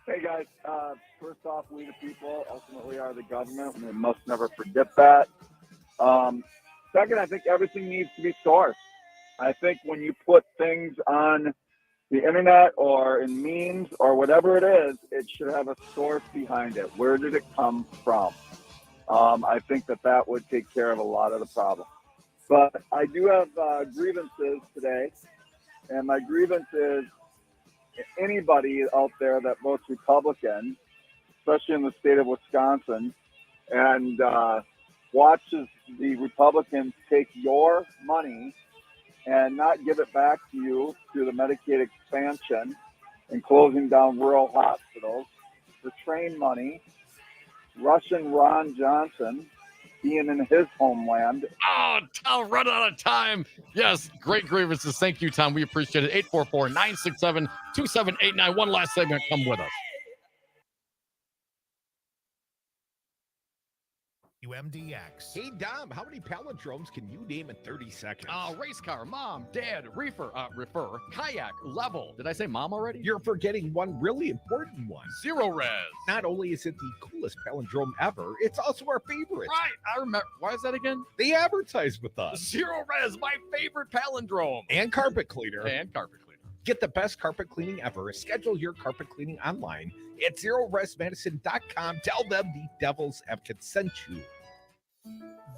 Speaker 7: Hey guys, first off, we the people ultimately are the government, and we must never forget that. Second, I think everything needs to be sourced. I think when you put things on the internet or in memes or whatever it is, it should have a source behind it. Where did it come from? I think that would take care of a lot of the problem. But I do have grievances today, and my grievance is anybody out there that votes Republican, especially in the state of Wisconsin, and watches the Republicans take your money and not give it back to you through the Medicaid expansion and closing down rural hospitals, the train money, Russian Ron Johnson being in his homeland.
Speaker 4: Oh, Tom, run out of time. Yes, great grievances. Thank you, Tom. We appreciate it. 844-967-2789. One last segment. Come with us.
Speaker 1: UMDX.
Speaker 16: Hey, Dom, how many palindromes can you name in 30 seconds?
Speaker 4: Race car, mom, dad, reefer, kayak, level. Did I say mom already?
Speaker 16: You're forgetting one really important one.
Speaker 4: Zero res.
Speaker 16: Not only is it the coolest palindrome ever, it's also our favorite.
Speaker 4: Right, I remember. Why is that again?
Speaker 16: They advertise with us.
Speaker 4: Zero res, my favorite palindrome.
Speaker 16: And carpet cleaner.
Speaker 4: Get
Speaker 16: the best carpet cleaning ever. Schedule your carpet cleaning online at zeroresmedicine.com. Tell them the Devil's Advocate sent you.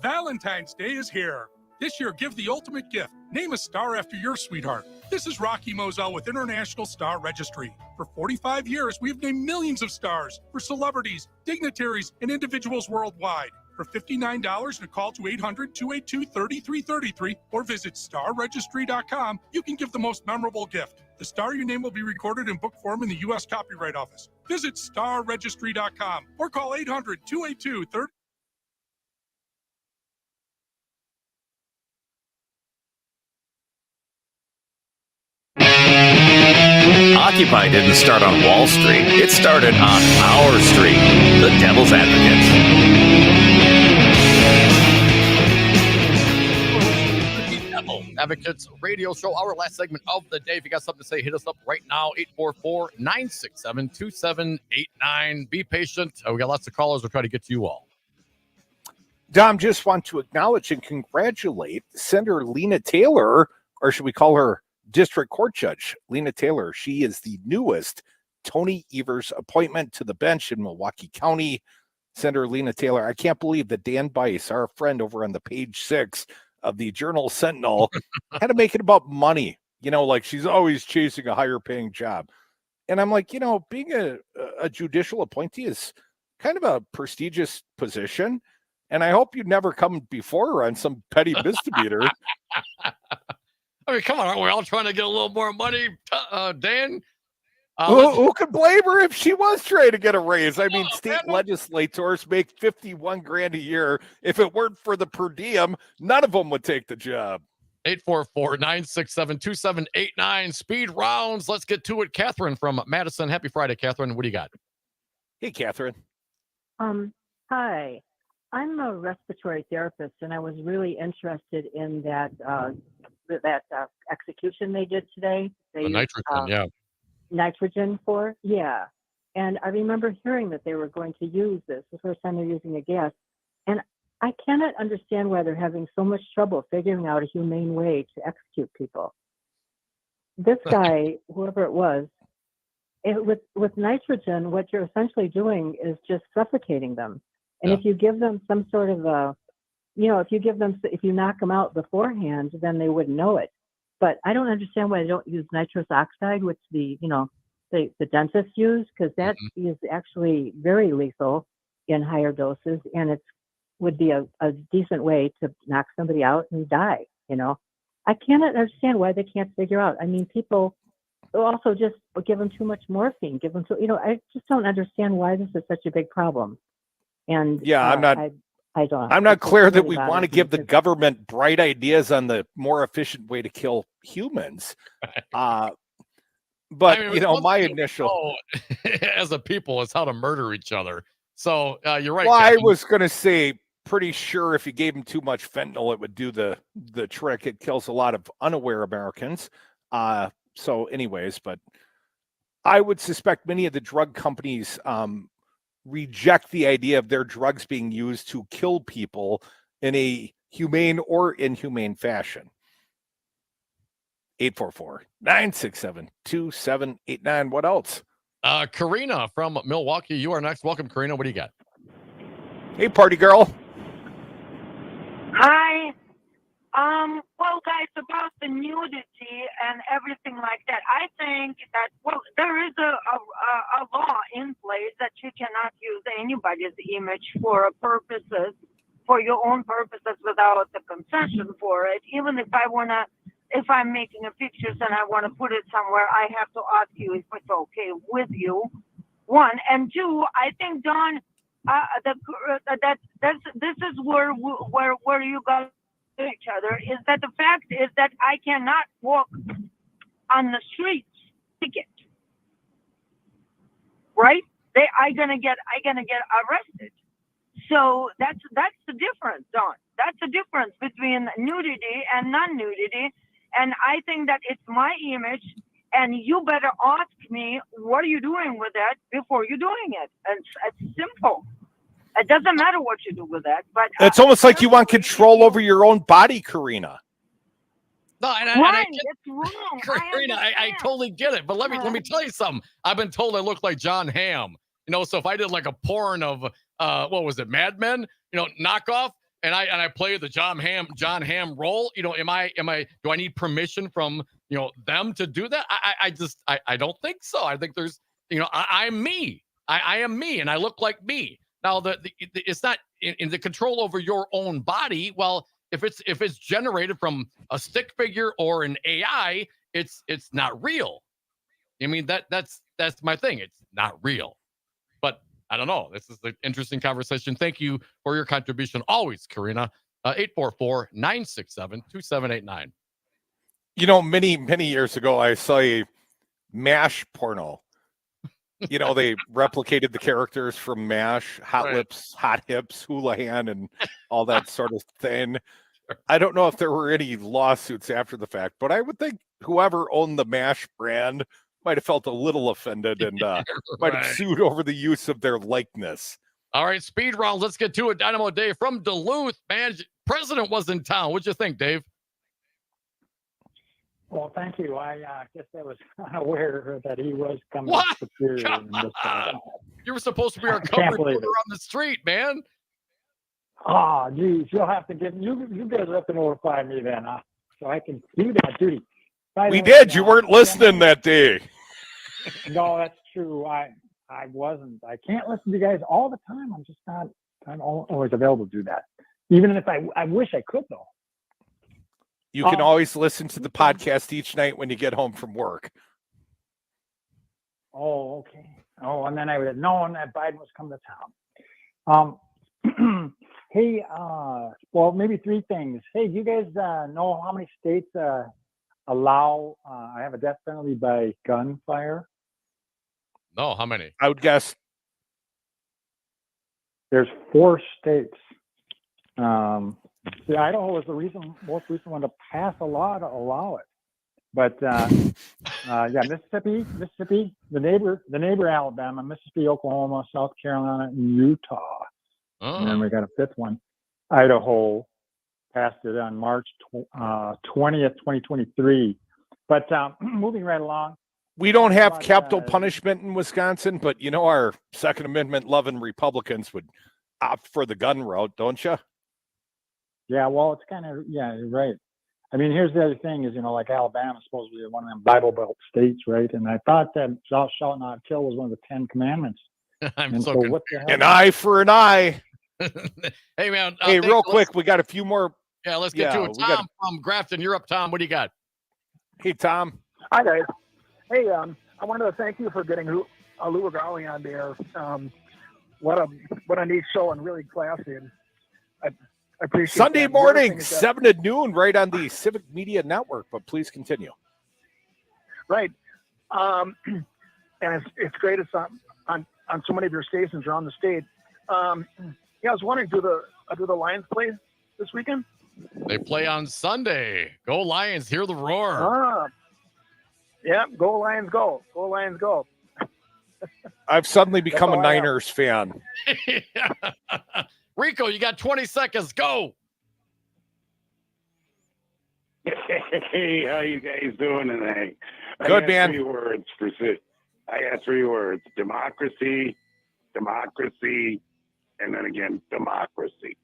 Speaker 17: Valentine's Day is here. This year, give the ultimate gift. Name a star after your sweetheart. This is Rocky Moselle with International Star Registry. For 45 years, we've named millions of stars for celebrities, dignitaries, and individuals worldwide. For $59 and a call to 800-282-3333 or visit starregistry.com, you can give the most memorable gift. The star your name will be recorded in book form in the U.S. Copyright Office. Visit starregistry.com or call 800-282-3333.
Speaker 2: Occupy didn't start on Wall Street. It started on our street, the Devil's Advocates.
Speaker 4: Devil Advocates radio show, our last segment of the day. If you got something to say, hit us up right now, 844-967-2789. Be patient. We got lots of callers. We'll try to get to you all.
Speaker 3: Dom, just want to acknowledge and congratulate Senator Lena Taylor, or should we call her District Court Judge Lena Taylor. She is the newest Tony Evers appointment to the bench in Milwaukee County. Senator Lena Taylor, I can't believe that Dan Bice, our friend over on the page 6 of the Journal Sentinel, had to make it about money. You know, like she's always chasing a higher paying job. And I'm like, you know, being a judicial appointee is kind of a prestigious position. And I hope you never come before her on some petty misdemeanor.
Speaker 4: I mean, come on, aren't we all trying to get a little more money, Dan?
Speaker 3: Who could blame her if she was trying to get a raise? I mean, state legislators make $51,000 a year. If it weren't for the per diem, none of them would take the job.
Speaker 4: 844-967-2789. Speed rounds. Let's get to it. Catherine from Madison. Happy Friday, Catherine. What do you got?
Speaker 3: Hey, Catherine.
Speaker 18: Hi. I'm a respiratory therapist, and I was really interested in that execution they did today. They
Speaker 4: nitrogen,
Speaker 18: nitrogen for, And I remember hearing that they were going to use this the first time they're using a gas, and I cannot understand why they're having so much trouble figuring out a humane way to execute people. This guy, whoever it was, with nitrogen, what you're essentially doing is just suffocating them. And if you give them some sort of if you knock them out beforehand, then they wouldn't know it. But I don't understand why they don't use nitrous oxide, which the dentists use, because that is actually very lethal in higher doses, and it would be a decent way to knock somebody out and die. I cannot understand why they can't figure out. I mean, people also just give them too much morphine. I just don't understand why this is such a big problem. And
Speaker 3: I'm not clear that we want to give the government bright ideas on the more efficient way to kill humans. But my initial
Speaker 4: as a people is how to murder each other. So you're right.
Speaker 3: Well, I was going to say, pretty sure if you gave them too much fentanyl, it would do the trick. It kills a lot of unaware Americans. So anyways, but I would suspect many of the drug companies reject the idea of their drugs being used to kill people in a humane or inhumane fashion. 844-967-2789. What else?
Speaker 4: Karina from Milwaukee. You are next. Welcome, Karina. What do you got?
Speaker 3: Hey, party girl.
Speaker 19: Hi. Well, guys, about the nudity and everything like that, I think that, there is a law in place that you cannot use anybody's image for your own purposes without the concession for it. Even if I'm making a pictures and I want to put it somewhere, I have to ask you if it's okay with you. One. And two, I think, Don, this is where you got each other, is that the fact is that I cannot walk on the streets ticket, right? I gonna get arrested. So that's the difference, Don. That's the difference between nudity and non-nudity. And I think that it's my image, and you better ask me, what are you doing with that before you're doing it? And it's simple. It doesn't matter what you do with that, but
Speaker 3: it's almost like you want control over your own body, Karina.
Speaker 4: No,
Speaker 19: it's wrong.
Speaker 4: Karina, I totally get it. But let me tell you something. I've been told I look like John Hamm. So if I did like a porn of what was it, Mad Men, knockoff, and I play the John Hamm role, do I need permission from, them to do that? I don't think so. I think there's, I'm me. I am me, and I look like me. Now, it's not in the control over your own body. Well, if it's generated from a stick figure or an AI, it's not real. I mean, that's my thing. It's not real. But I don't know. This is an interesting conversation. Thank you for your contribution always, Karina. 844-967-2789.
Speaker 3: Many, many years ago, I saw a MASH porno. They replicated the characters from MASH, Hot Lips, Hot Hips, Houlihan, and all that sort of thing. I don't know if there were any lawsuits after the fact, but I would think whoever owned the MASH brand might have felt a little offended and might have sued over the use of their likeness.
Speaker 4: All right, speed rounds. Let's get to it. Dynamo Dave from Duluth, man. President was in town. What'd you think, Dave?
Speaker 5: Well, thank you. I guess I was unaware that he was coming
Speaker 4: What?
Speaker 5: to Superior. In this,
Speaker 4: You were supposed to be our cover reporter on the street, man.
Speaker 5: Oh, geez, you'll have to give you guys have to notify me then, so I can do that duty.
Speaker 3: We did. You weren't listening that day.
Speaker 5: No, that's true. I wasn't. I can't listen to you guys all the time. I'm just not. I'm always available to do that. Even if I wish I could, though.
Speaker 3: You can always listen to the podcast each night when you get home from work.
Speaker 5: Oh, okay. Oh, and then I would have known that Biden was coming to town. Hey, well, maybe three things. Hey, do you guys know how many states allow I have a death penalty by gunfire?
Speaker 4: No, how many?
Speaker 3: I would guess
Speaker 5: there's 4 states. Idaho was the most recent one to pass a law to allow it. But Mississippi, the neighbor Alabama, Mississippi, Oklahoma, South Carolina, and Utah.
Speaker 4: Oh.
Speaker 5: And then we got a 5th one. Idaho passed it on March 20th, 2023. But moving right along.
Speaker 3: We don't have capital punishment in Wisconsin, but our Second Amendment loving Republicans would opt for the gun route, don't you?
Speaker 5: Yeah, well, it's kind of, you're right. I mean, here's the other thing is, like Alabama is supposed to be one of them Bible Belt states, right? And I thought that thou shalt not kill was one of the 10 commandments.
Speaker 4: I'm so
Speaker 5: what the hell?
Speaker 3: An eye for an eye.
Speaker 4: Hey, man.
Speaker 3: Hey, real quick, we got a few more.
Speaker 4: Yeah, let's get to it. Tom from Grafton, you're up, Tom. What do you got?
Speaker 3: Hey, Tom.
Speaker 20: Hi, guys. Hey, I wanted to thank you for getting Lou Regali on there. What a neat show and really classy. And I appreciate
Speaker 3: Sunday
Speaker 20: that.
Speaker 3: morning, 7 to noon, right on the Civic Media Network. But please continue.
Speaker 20: Right. And it's great. It's on so many of your stations around the state. I was wondering, do the Lions play this weekend?
Speaker 4: They play on Sunday. Go Lions, hear the roar.
Speaker 20: Yeah, go Lions, go. Go Lions, go.
Speaker 3: I've suddenly become a Niners fan.
Speaker 4: Rico, you got 20 seconds. Go.
Speaker 21: Hey, how you guys doing tonight?
Speaker 3: Good, man.
Speaker 21: I got 3 words. Democracy, and then again, democracy.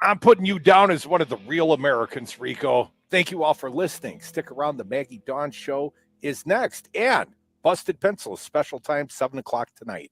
Speaker 3: I'm putting you down as one of the real Americans, Rico. Thank you all for listening. Stick around. The Maggie Dawn Show is next. And Busted Pencils, special time, 7 o'clock tonight.